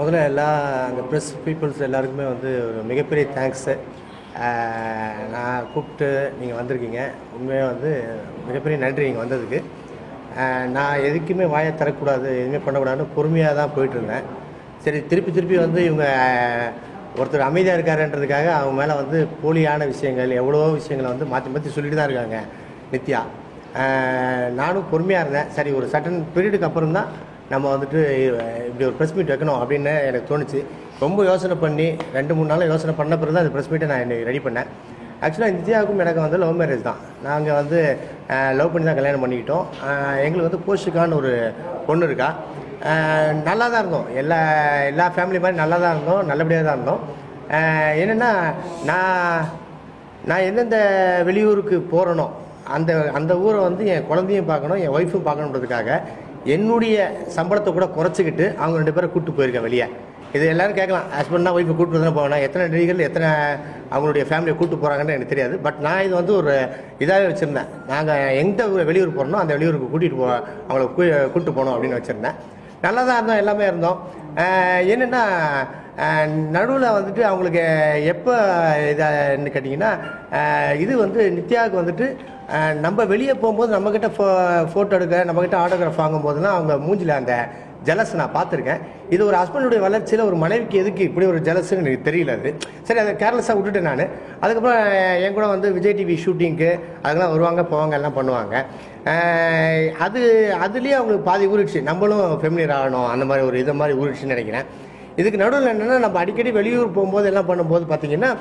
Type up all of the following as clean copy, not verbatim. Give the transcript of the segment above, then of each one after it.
முதல்ல அந்த press peoples எல்லாருக்குமே வந்து ஒரு மிகப்பெரிய தேங்க்ஸு. நான் கூப்பிட்டு நீங்கள் வந்திருக்கீங்க, உண்மையாக வந்து மிகப்பெரிய நன்றி நீங்கள் வந்ததுக்கு. நான் எதுக்குமே வாயை தரக்கூடாது, எதுவுமே பண்ணக்கூடாதுன்னு பொறுமையாக தான் போயிட்டுருந்தேன். சரி, திருப்பி வந்து இவங்க ஒருத்தர் அமைதியாக இருக்காருன்றதுக்காக அவங்க மேலே வந்து போலியான விஷயங்கள் எவ்வளோ விஷயங்களை வந்து மாற்றி சொல்லிட்டு தான் இருக்காங்க நித்யா. நானும் பொறுமையாக இருந்தேன். சரி, ஒரு சட்டன் பீரியடுக்கு அப்புறம் தான் நம்ம வந்துட்டு இப்படி ஒரு ப்ரெஸ் மீட் வைக்கணும் அப்படின்னு எனக்கு தோணுச்சு. ரொம்ப யோசனை பண்ணி 2-3 நாள் யோசனை பண்ண பிறகு தான் அந்த ப்ரெஸ் மீட்டை நான் இன்னைக்கு ரெடி பண்ணேன். ஆக்சுவலாக நித்யாவுக்கும் எனக்கு வந்து லவ் மேரேஜ் தான். நாங்கள் வந்து லவ் பண்ணி தான் கல்யாணம் பண்ணிக்கிட்டோம். எங்களுக்கு வந்து போஷிக்கான்னு ஒரு பொண்ணு இருக்கா. நல்லா தான் இருந்தோம், எல்லா ஃபேமிலி மாதிரி நல்லா தான் இருந்தோம், நல்லபடியாக தான் இருந்தோம். என்னென்னா நான் எந்தெந்த வெளியூருக்கு போகிறனோ அந்த ஊரை வந்து என் குழந்தையும் பார்க்கணும், என் ஒய்ஃபும் பார்க்கணுன்றதுக்காக என்னுடைய சம்பளத்தை கூட குறைச்சிக்கிட்டு அவங்க 2 பேரை கூப்பிட்டு போயிருக்கேன் வெளியே. இது எல்லோரும் கேட்கலாம், ஹஸ்பண்ட்னா ஒய்ஃபை கூப்பிட்டு தானே போவேன், எத்தனை நடிகர்கள் எத்தனை அவங்களுடைய ஃபேமிலியை கூப்பிட்டு போகிறாங்கன்னு எனக்கு தெரியாது. பட் நான் இது வந்து ஒரு இதாகவே வச்சுருந்தேன். நாங்கள் எந்த வெளியூர் போகிறோனோ அந்த வெளியூருக்கு அவங்கள கூப்பிட்டு போகணும் அப்படின்னு வச்சுருந்தேன். நல்லா தான் இருந்தோம், எல்லாமே இருந்தோம். என்னென்னா நடுவில் வந்துட்டு அவங்களுக்கு எப்போ இதான்னு கேட்டிங்கன்னா, இது வந்து நித்யாவுக்கு வந்துட்டு நம்ம வெளியே போகும்போது நம்மக்கிட்ட ஃபோட்டோ எடுக்க, நம்மக்கிட்ட ஆட்டோகிராஃப் வாங்கும்போதுலாம் அவங்க மூஞ்சில் அந்த ஜலஸ் நான் பார்த்துருக்கேன். இது ஒரு ஹஸ்பண்டுடைய வளர்ச்சியில் ஒரு மனைவிக்கு எதுக்கு இப்படி ஒரு ஜலஸ்ன்னு எனக்கு தெரியல. அது சரி, அதை கேர்லெஸ்ஸாக விட்டுட்டேன் நான். அதுக்கப்புறம் என் கூட வந்து விஜய் டிவி ஷூட்டிங்க்கு அதெல்லாம் வருவாங்க, போவாங்க, எல்லாம் பண்ணுவாங்க. அதுலேயே அவங்களுக்கு பாதி ஊறிடுச்சு, நம்மளும் ஃபெமிலியர் ஆகணும் அந்த மாதிரி ஒரு இதை மாதிரி ஊறிடுச்சுன்னு நினைக்கிறேன். இதுக்கு நடுவில் என்னென்னா, நம்ம அடிக்கடி வெளியூர் போகும்போது எல்லாம் பண்ணும்போது பார்த்திங்கன்னா,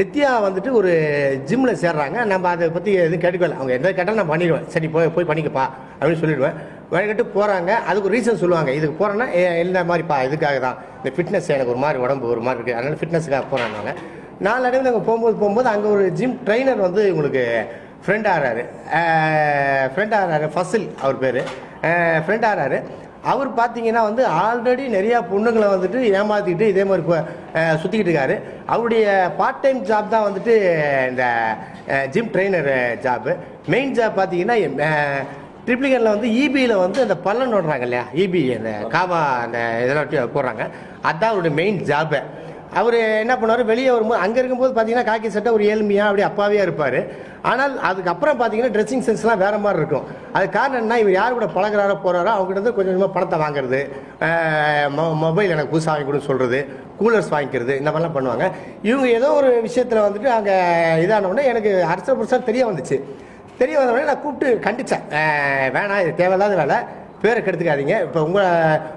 நித்யா வந்துட்டு ஒரு ஜிம்மில் சேர்றாங்க. நம்ம அதை பற்றி எதுவும் கேட்டுக்கல, அவங்க எந்த கேட்டாலும் நான் பண்ணிடுவேன். சரி, போய் பண்ணிக்கப்பா அப்படின்னு சொல்லிவிடுவேன். வழிகட்டு போகிறாங்க. அதுக்கு ஒரு ரீசன் சொல்லுவாங்க, இதுக்கு போகிறேன்னா இந்த மாதிரிப்பா, இதுக்காக தான், இந்த ஃபிட்னஸ் எனக்கு ஒரு மாதிரி உடம்பு ஒரு மாதிரி இருக்குது, அதனால் ஃபிட்னஸுக்காக போகிறாங்க. நாளடைவில் நாங்கள் போகும்போது அங்கே ஒரு ஜிம் ட்ரைனர் வந்து உங்களுக்கு ஃப்ரெண்ட் ஆகிறாரு. ஃபசில் அவர் பேர். ஃப்ரெண்ட் ஆகிறாரு. அவர் பார்த்தீங்கன்னா வந்து ஆல்ரெடி நிறையா பொண்ணுங்களை வந்துட்டு ஏமாற்றிக்கிட்டு இதே மாதிரி சுற்றிக்கிட்டு இருக்காரு. அவருடைய பார்ட் டைம் ஜாப் தான் வந்துட்டு இந்த gym trainer job. Main job பார்த்தீங்கன்னா ட்ரிப்ளிகனில் வந்து இபியில் வந்து அந்த பள்ளம் நோடுறாங்க இல்லையா, இபி அந்த காவா அந்த இதெல்லாம் போடுறாங்க. அதுதான் அவருடைய மெயின் ஜாப்பு. அவர் என்ன பண்ணுவார், வெளியே வரும்போது அங்கே இருக்கும்போது பார்த்தீங்கன்னா காக்கி சட்டை ஒரு ஏழ்மையாக அப்படியே அப்பாவியாக இருப்பார். ஆனால் அதுக்கப்புறம் பார்த்தீங்கன்னா ட்ரெஸ்ஸிங் சென்ஸ்லாம் வேறு மாதிரி இருக்கும். அது காரணம் என்ன, இவர் யார் கூட பழகிறாரோ போகிறாரோ அவங்ககிட்ட கொஞ்சம் கொஞ்சமாக பணத்தை வாங்குறது, மொபைல் எனக்கு புதுசாக வாங்கி கொடுன்னு சொல்கிறது, கூலர்ஸ் வாங்கிக்கிறது, இந்த மாதிரிலாம் பண்ணுவாங்க. இவங்க ஏதோ ஒரு விஷயத்தில் வந்துட்டு அங்கே இதானவுடனே எனக்கு அரசு புதுசாக தெரிய வந்தவுடனே நான் கூப்பிட்டு கண்டித்தேன். வேணாம், இது தேவையில்லாத வேலை, பேரை கெடுத்துக்காதீங்க. இப்போ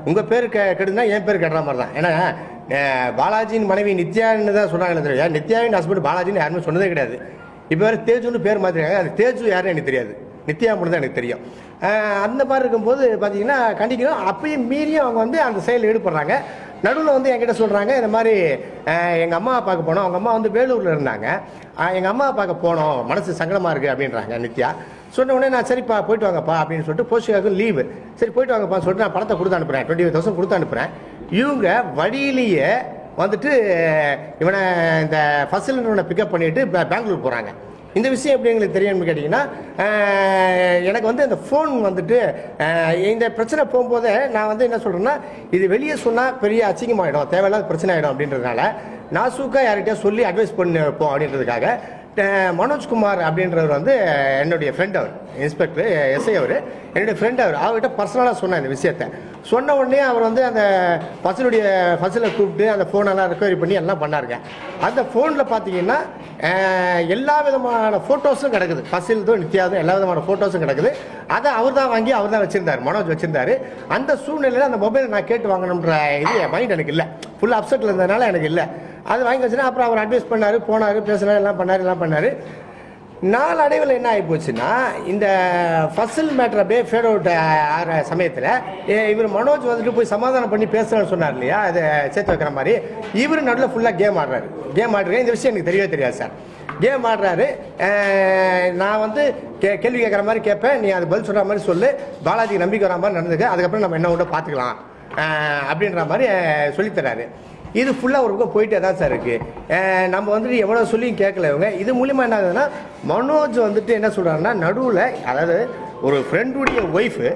உங்கள் பேர் கெடுதுன்னா என் பேர் கெடுற மாதிரி தான். ஏன்னா பாலாஜியின் மனைவி நித்யான்னு தான் சொன்னாங்களே தெரியா, நித்யாவின் ஹஸ்பண்ட் பாலாஜின்னு யாருமே சொன்னதே கிடையாது. இப்போ வேறு தேஜுன்னு பேர் மாற்றிருக்காங்க. அது தேஜு யாருன்னு எனக்கு தெரியாது, நித்யா மட்டும் தான் எனக்கு தெரியும். அந்த மாதிரி இருக்கும்போது பார்த்தீங்கன்னா கண்டிக்கணும். அப்பயும் மீறியும் அவங்க வந்து அந்த செயலில் ஈடுபடுறாங்க. நடுவில் வந்து என்கிட்ட சொல்கிறாங்க, இந்த மாதிரி எங்கள் அம்மாவை பார்க்க போனோம், அவங்க அம்மா வந்து வேலூரில் இருந்தாங்க, எங்கள் அம்மாவை பார்க்க போனோம், மனசு சங்கடமாக இருக்குது அப்படின்றாங்க நித்யா. சொன்ன உடனே நான் சரிப்பா போயிட்டு வாங்கப்பா அப்படின்னு சொல்லிட்டு, போஷிக்காவுக்கு லீவு, சரி போயிட்டு வாங்கப்பான்னு சொல்லிட்டு நான் பணத்தை கொடுத்து அனுப்புகிறேன், 25,000 கொடுத்து அனுப்புகிறேன். இவங்க வழியிலேயே வந்துட்டு இவனை இந்த ஃபசிலிட்டரை பிக்கப் பண்ணிவிட்டு பெங்களூர் போகிறாங்க. இந்த விஷயம் எப்படி எங்களுக்கு தெரியும்னு கேட்டிங்கன்னா, எனக்கு வந்து இந்த ஃபோன் வந்துட்டு இந்த பிரச்சனை போகும்போதே நான் வந்து என்ன சொல்கிறேன்னா, இது வெளியே சொன்னால் பெரிய அசிங்கமாகிடும், தேவையில்லாத பிரச்சனை ஆகிடும் அப்படின்றதுனால நாசூக்காக யார்கிட்டயா சொல்லி அட்வைஸ் பண்ணிப்போம் அப்படின்றதுக்காக மனோஜ்குமார் அப்படின்றவர் வந்து என்னுடைய ஃப்ரெண்ட், அவர் இன்ஸ்பெக்டர் எஸ்ஐ, அவர் என்னுடைய ஃப்ரெண்ட். அவர்கிட்ட பர்சனலாக சொன்னேன் இந்த விஷயத்தை. சொன்ன உடனே அவர் வந்து அந்த ஃபசிலை கூப்பிட்டு அந்த ஃபோனெல்லாம் ரெக்கவரி பண்ணி எல்லாம் பண்ணாருங்க. அந்த ஃபோனில் பார்த்தீங்கன்னா எல்லா விதமான ஃபோட்டோஸும் கிடக்குது, ஃபசில்தும் நித்யாதும் எல்லா விதமான ஃபோட்டோஸும் கிடக்குது. அதை அவர் தான் வாங்கி அவர் தான் வச்சுருந்தார், மனோஜ் வச்சுருந்தார். அந்த சூழ்நிலையில் அந்த மொபைலை நான் கேட்டு வாங்கணுன்ற இது என் மைண்ட் எனக்கு இல்லை, ஃபுல் அப்செட்டில் இருந்ததுனால எனக்கு இல்லை. அது வாங்கி வச்சுன்னா அப்புறம் அவர் அட்வைஸ் பண்ணார், போனார், பேசினார், எல்லாம் பண்ணார். நாளடைவில் என்ன ஆகி போச்சுன்னா, இந்த ஃபசில் மேட்டர் அப்படியே ஃபேட் அவுட் ஆகிற சமயத்தில் இவர் மனோஜ் வந்துட்டு போய் சமாதானம் பண்ணி பேசுகிறேன்னு சொன்னார் இல்லையா, அதை சேர்த்து வைக்கிற மாதிரி இவர் நடுவில் ஃபுல்லாக கேம் ஆடுறாரு. இந்த விஷயம் எனக்கு தெரியவே தெரியாது சார். கேம் ஆடுறாரு. நான் வந்து கேள்வி கேட்குற மாதிரி கேட்பேன், நீ அது பதில் சொல்கிற மாதிரி சொல்லு, பாலாஜிக்கு நம்பிக்கை வர மாதிரி நடந்துக்கு, அதுக்கப்புறம் நம்ம என்ன உண்டோ பார்த்துக்கலாம் அப்படின்ற மாதிரி சொல்லித்தராரு. இது ஃபுல்லாக ஒரு பக்கம் போயிட்டே தான் சார் இருக்குது. நம்ம வந்துட்டு எவ்வளோ சொல்லியும் கேட்கல இவங்க. இது மூலிமா என்ன ஆகுதுன்னா, மனோஜ் வந்துட்டு என்ன சொல்கிறாருன்னா, நடுவில் அதாவது ஒரு ஃப்ரெண்டுடைய ஒய்ஃபு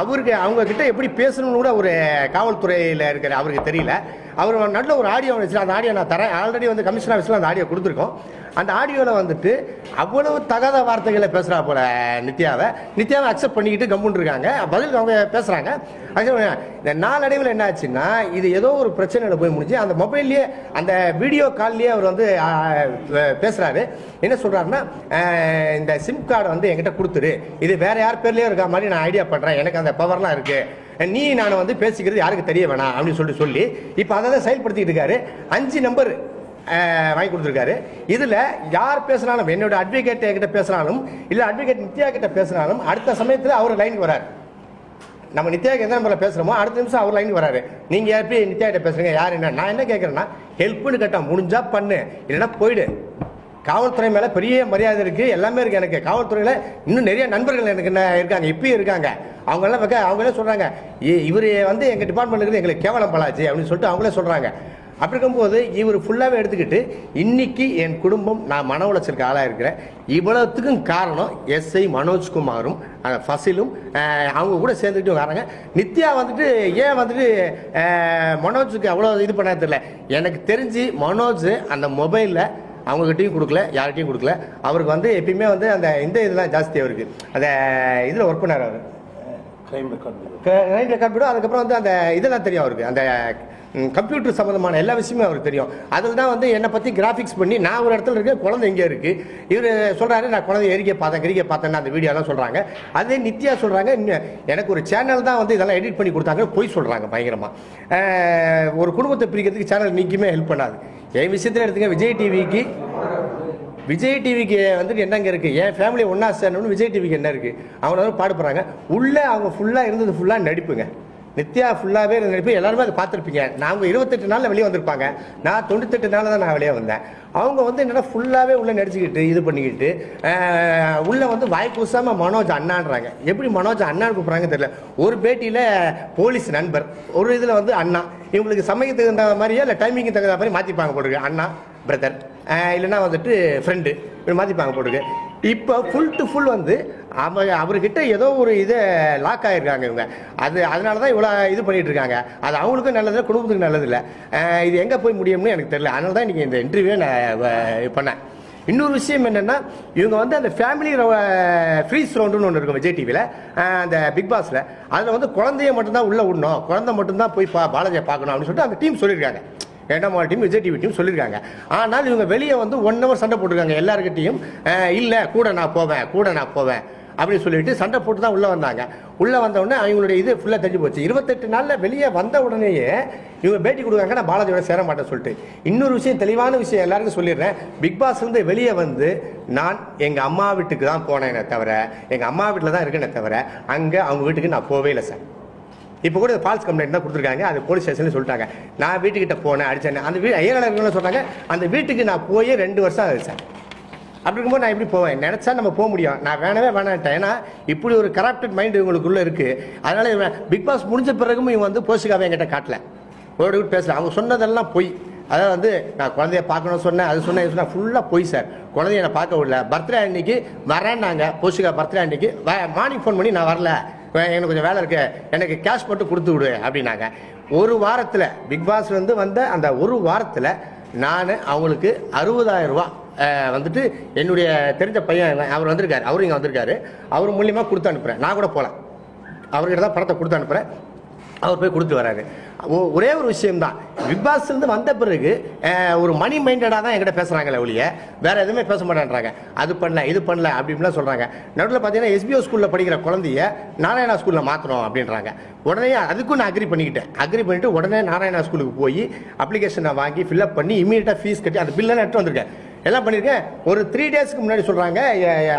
அவருக்கு அவங்க கிட்ட எப்படி பேசணும்னு கூட ஒரு காவல்துறையில் இருக்கிற அவருக்கு தெரியல. அவர் நல்ல ஒரு ஆடியோ வச்சு அந்த ஆடியோ நான் தரேன். ஆல்ரெடி வந்து கமிஷனர் ஆஃபீஸில் அந்த ஆடியோ கொடுத்துருக்கோம். அந்த ஆடியோவில் வந்துட்டு அவ்வளவு தகாத வார்த்தைகளை பேசுகிறா போல நித்யாவை அக்செப்ட் பண்ணிக்கிட்டு கம்முன்னு இருக்காங்க. பதிலுக்கு அவங்க பேசுகிறாங்க. இந்த நாளடைவில் என்ன ஆச்சுன்னா இது ஏதோ ஒரு பிரச்சனையில் போய் முடிஞ்சு அந்த மொபைல்லையே அந்த வீடியோ கால்லையே அவர் வந்து பேசுகிறாரு. என்ன சொல்கிறாருன்னா, இந்த சிம் கார்டை வந்து என்கிட்ட கொடுத்துரு, இது வேற யார் பேர்லேயும் இருக்க மாதிரி நான் ஐடியா பண்ணுறேன், எனக்கு அந்த பவர்லாம் இருக்குது, நீ நான் வந்து பேசிக்கிறது யாருக்கு தெரிய வேணாம் அப்படின்னு சொல்லி இப்போ அதை தான் செயல்படுத்திக்கிட்டு இருக்காரு. 5 நம்பர் வாங்கி கொடுத்துருக்காரு. இதில் யார் பேசினாலும், என்னோட அட்வொகேட் என்கிட்ட பேசினாலும் இல்லை அட்வொகேட் நித்யா கிட்ட பேசினாலும் அடுத்த சமயத்தில் அவர் லைனுக்கு வராரு. நம்ம நித்யாவுக்கு எந்த நம்பரில் பேசுகிறோமோ அடுத்த நிமிஷம் அவர் லைனுக்கு வராரு. நீங்கள் எப்படி நித்யா கிட்ட பேசுறீங்க, யார் என்ன, நான் என்ன கேட்குறேன்னா ஹெல்ப்னு கேட்டால் முடிஞ்சா பண்ணு, இல்லைன்னா போயிடு. காவல்துறை மேலே பெரிய மரியாதை இருக்குது, எல்லாமே இருக்குது எனக்கு. காவல்துறையில் இன்னும் நிறைய நண்பர்கள் எனக்கு என்ன இருக்காங்க, இப்பயும் இருக்காங்க. அவங்களே சொல்கிறாங்க, இவர் வந்து எங்கள் டிபார்ட்மெண்ட்டுக்கு எங்களுக்கு கேவலம் பலாச்சு அப்படின்னு சொல்லிட்டு அவங்களே சொல்கிறாங்க. அப்படி இருக்கும்போது இவர் ஃபுல்லாகவே எடுத்துக்கிட்டு இன்னைக்கு என் குடும்பம் நான் மன உளைச்சலுக்கு ஆளாக இருக்கிறேன். இவ்வளவுத்துக்கும் காரணம் எஸ்ஐ மனோஜ்குமாரும் ஃபசிலும் அவங்க கூட சேர்ந்துக்கிட்டு வராங்க. நித்யா வந்துட்டு ஏன் வந்துட்டு மனோஜுக்கு அவ்வளோ இது பண்ண தெரியல. எனக்கு தெரிஞ்சு மனோஜ் அந்த மொபைலில் அவங்ககிட்டையும் கொடுக்கல, யார்கிட்டையும் கொடுக்கல. அவருக்கு வந்து எப்பயுமே வந்து அந்த இந்த இதெல்லாம் ஜாஸ்தி அவருக்கு. அந்த இதில் ஒர்க் பண்ணார் அவர், கிரைம் ரெக்கார்ட் பீரோ. அதுக்கப்புறம் வந்து அந்த இதெல்லாம் தெரியும் அவருக்கு, அந்த கம்ப்யூட்டர் சம்மந்தமான எல்லா விஷயமே அவருக்கு தெரியும். அதில் தான் வந்து என்னை பற்றி கிராஃபிக்ஸ் பண்ணி நான் ஒரு இடத்துல இருக்கேன், குழந்தை எங்கே இருக்குது, இவர் சொல்கிறாரு நான் குழந்தை கிரிக்கை பார்த்தேன்னு அந்த வீடியோலாம் சொல்கிறாங்க. அதே நித்யா சொல்கிறாங்க, எனக்கு ஒரு சேனல் தான் வந்து இதெல்லாம் எடிட் பண்ணி கொடுத்தாங்க, போய் சொல்கிறாங்க பயங்கரமாக. ஒரு குடும்பத்தை பிரிக்கிறதுக்கு சேனல் நீக்குமே ஹெல்ப் பண்ணாது. என் விஷயத்தில் எடுத்துங்க, விஜய் டிவிக்கு வந்துட்டு என்னங்க இருக்குது, என் ஃபேமிலி ஒன்றா சேரணும்னு விஜய் டிவிக்கு என்ன இருக்குது, அவங்க வந்து பாடுபடுறாங்க. உள்ளே அவங்க ஃபுல்லாக இருந்தது ஃபுல்லாக நடிப்புங்க. நித்யா ஃபுல்லாகவே நடிப்பு, எல்லாருமே அதை பார்த்துருப்பீங்க. நாங்கள் 28 நாளில் வெளியே வந்திருப்பாங்க, நான் 98 நாளில் தான் நான் வெளியே வந்தேன். அவங்க வந்து என்னென்னா ஃபுல்லாகவே உள்ளே நடிச்சுக்கிட்டு இது பண்ணிக்கிட்டு உள்ளே வந்து வாய் கூசாமல் மனோஜ் அண்ணான்றாங்க. எப்படி மனோஜ் அண்ணான்னு கூப்பிட்றாங்க தெரியல. ஒரு பேட்டியில் போலீஸ் நண்பர், ஒரு இதில் வந்து அண்ணா. இவங்களுக்கு சமயத்துக்கு தகுந்த மாதிரியே இல்லை டைமிங்கு தகுந்த மாதிரி மாற்றிப்பாங்க போட்டுருக்கு. அண்ணா பிரதர், இல்லைன்னா வந்துட்டு ஃப்ரெண்டு, இப்படி மாற்றிப்பாங்க போட்டுருக்கு. இப்போ ஃபுல் டு ஃபுல் வந்து அவர்கிட்ட ஏதோ ஒரு இதை லாக் ஆகிருக்காங்க இவங்க. அதனால தான் இவ்வளோ இது பண்ணிட்டு இருக்காங்க. அது அவங்களுக்கும் நல்லதில்லை, குடும்பத்துக்கு நல்லதில்லை. இது எங்கே போய் முடியும்னு எனக்கு தெரியல. அதனால தான் இன்றைக்கி இந்த இன்டர்வியூ நான் பண்ணேன். இன்னொரு விஷயம் என்னென்னா, இவங்க வந்து அந்த ஃபேமிலி ஃப்ரீஸ் ரவுண்டுன்னு ஒன்று இருக்கும் விஜய் டிவியில், அந்த பிக் பாஸில். அதில் வந்து குழந்தைய மட்டும்தான் உள்ளே விடணும், குழந்தை மட்டும்தான் போய் பாலாஜியை பார்க்கணும் அப்படின்னு சொல்லிட்டு அந்த டீம் சொல்லியிருக்காங்க. 2ஆம் டீம் விஜய் டிவி டீம் சொல்லியிருக்காங்க. ஆனால் இவங்க வெளியே வந்து 1 hour சண்டை போட்டிருக்காங்க எல்லாருக்கிட்டையும். இல்லை கூட நான் போவேன் அப்படின்னு சொல்லிட்டு சண்டை போட்டு தான் உள்ளே வந்தாங்க. உள்ளே வந்தவுடனே அவங்களுடைய இது ஃபுல்லாக தெரிஞ்சு போச்சு. 28 நாளில் வெளியே வந்த உடனேயே இவங்க பேட்டி கொடுக்காங்க, நான் பாலாஜியோட சேர மாட்டேன்னு சொல்லிட்டு. இன்னொரு விஷயம், தெளிவான விஷயம் எல்லாருக்கும் சொல்லிடுறேன். பிக் பாஸ்லேருந்து வெளியே வந்து நான் எங்கள் அம்மா வீட்டுக்கு தான் போனேனே தவிர, எங்கள் அம்மா வீட்டில் தான் இருக்கேனே தவிர அங்கே அவங்க வீட்டுக்கு நான் போவே இல்லை சார். இப்போ கூட ஃபால்ஸ் கம்ப்ளைண்ட் தான் கொடுத்துருக்காங்க, அது போலீஸ் ஸ்டேஷன்ல சொல்லிட்டாங்க. நான் வீட்டுக்கிட்ட போனேன், அடிச்சேன். அந்த ஐயனாளர்கள் சொல்கிறாங்க, அந்த வீட்டுக்கு நான் போய் 2 வருஷம் ஆகுது சார். அப்படி இருக்கும்போது நான் எப்படி போவேன்? நினச்சா நம்ம போக முடியும், நான் வேணான்ட்டேன். ஏன்னா இப்படி ஒரு கரப்டட் மைண்ட் இவங்களுக்குள்ளே இருக்குது. அதனால பிக் பாஸ் முடிஞ்ச பிறகும் இவங்க வந்து போஷிக்காவை என்கிட்ட காட்டல, ஓடி பேசல. அவங்க சொன்னதெல்லாம் பொய். அதாவது வந்து நான் குழந்தைய பார்க்கணும்னு சொன்னேன், அது சொன்னேன் ஃபுல்லாக போய் சார். குழந்தைய நான் பார்க்க விடல. பர்த்டே அன்னைக்கு வரேன்னாங்க, போஷிகா பர்த்டே அன்னைக்கு மார்னிங் ஃபோன் பண்ணி நான் வரல, எனக்கு கொஞ்சம் வேலை இருக்கு, எனக்கு கேஷ் மட்டும் கொடுத்து விடு அப்படின்னாங்க. ஒரு வாரத்தில் பிக் பாஸ் வந்து வந்த அந்த ஒரு வாரத்தில் நான் அவங்களுக்கு 60,000 ரூபா வந்துட்டு என்னுடைய தெரிஞ்ச பையன் அவர் வந்திருக்காரு, அவரும் இங்கே வந்திருக்காரு, அவர் மூலியமாக கொடுத்து அனுப்புகிறேன். நான் கூட போகல, அவர்கிட்ட தான் பணத்தை கொடுத்து அனுப்புகிறேன். அவர் போய் கொடுத்து வராரு. ஒரே ஒரு விஷயம்தான், பிக் பாஸ்லேருந்து வந்த பிறகு ஒரு மணி மைண்டடாக தான் என்கிட்ட பேசுகிறாங்களே ஒழிய வேறு எதுவுமே பேச மாட்டேன்றாங்க. அது பண்ணல இது பண்ணல அப்படின்லாம் சொல்கிறாங்க. நடுவில் பார்த்தீங்கன்னா SBO ஸ்கூலில் படிக்கிற குழந்தைய நாராயணா ஸ்கூலில் மாற்றணும் அப்படின்றாங்க. உடனே அதுக்கும் நான் அக்ரி பண்ணிவிட்டு உடனே நாராயணா ஸ்கூலுக்கு போய் அப்ளிகேஷனை வாங்கி ஃபில்அப் பண்ணி இமீடியட்டாக ஃபீஸ் கட்டி அந்த பில்லெல்லாம் எடுத்து வந்திருக்கேன், எல்லாம் பண்ணியிருக்கேன். ஒரு 3 டேஸ்க்கு முன்னாடி சொல்கிறாங்க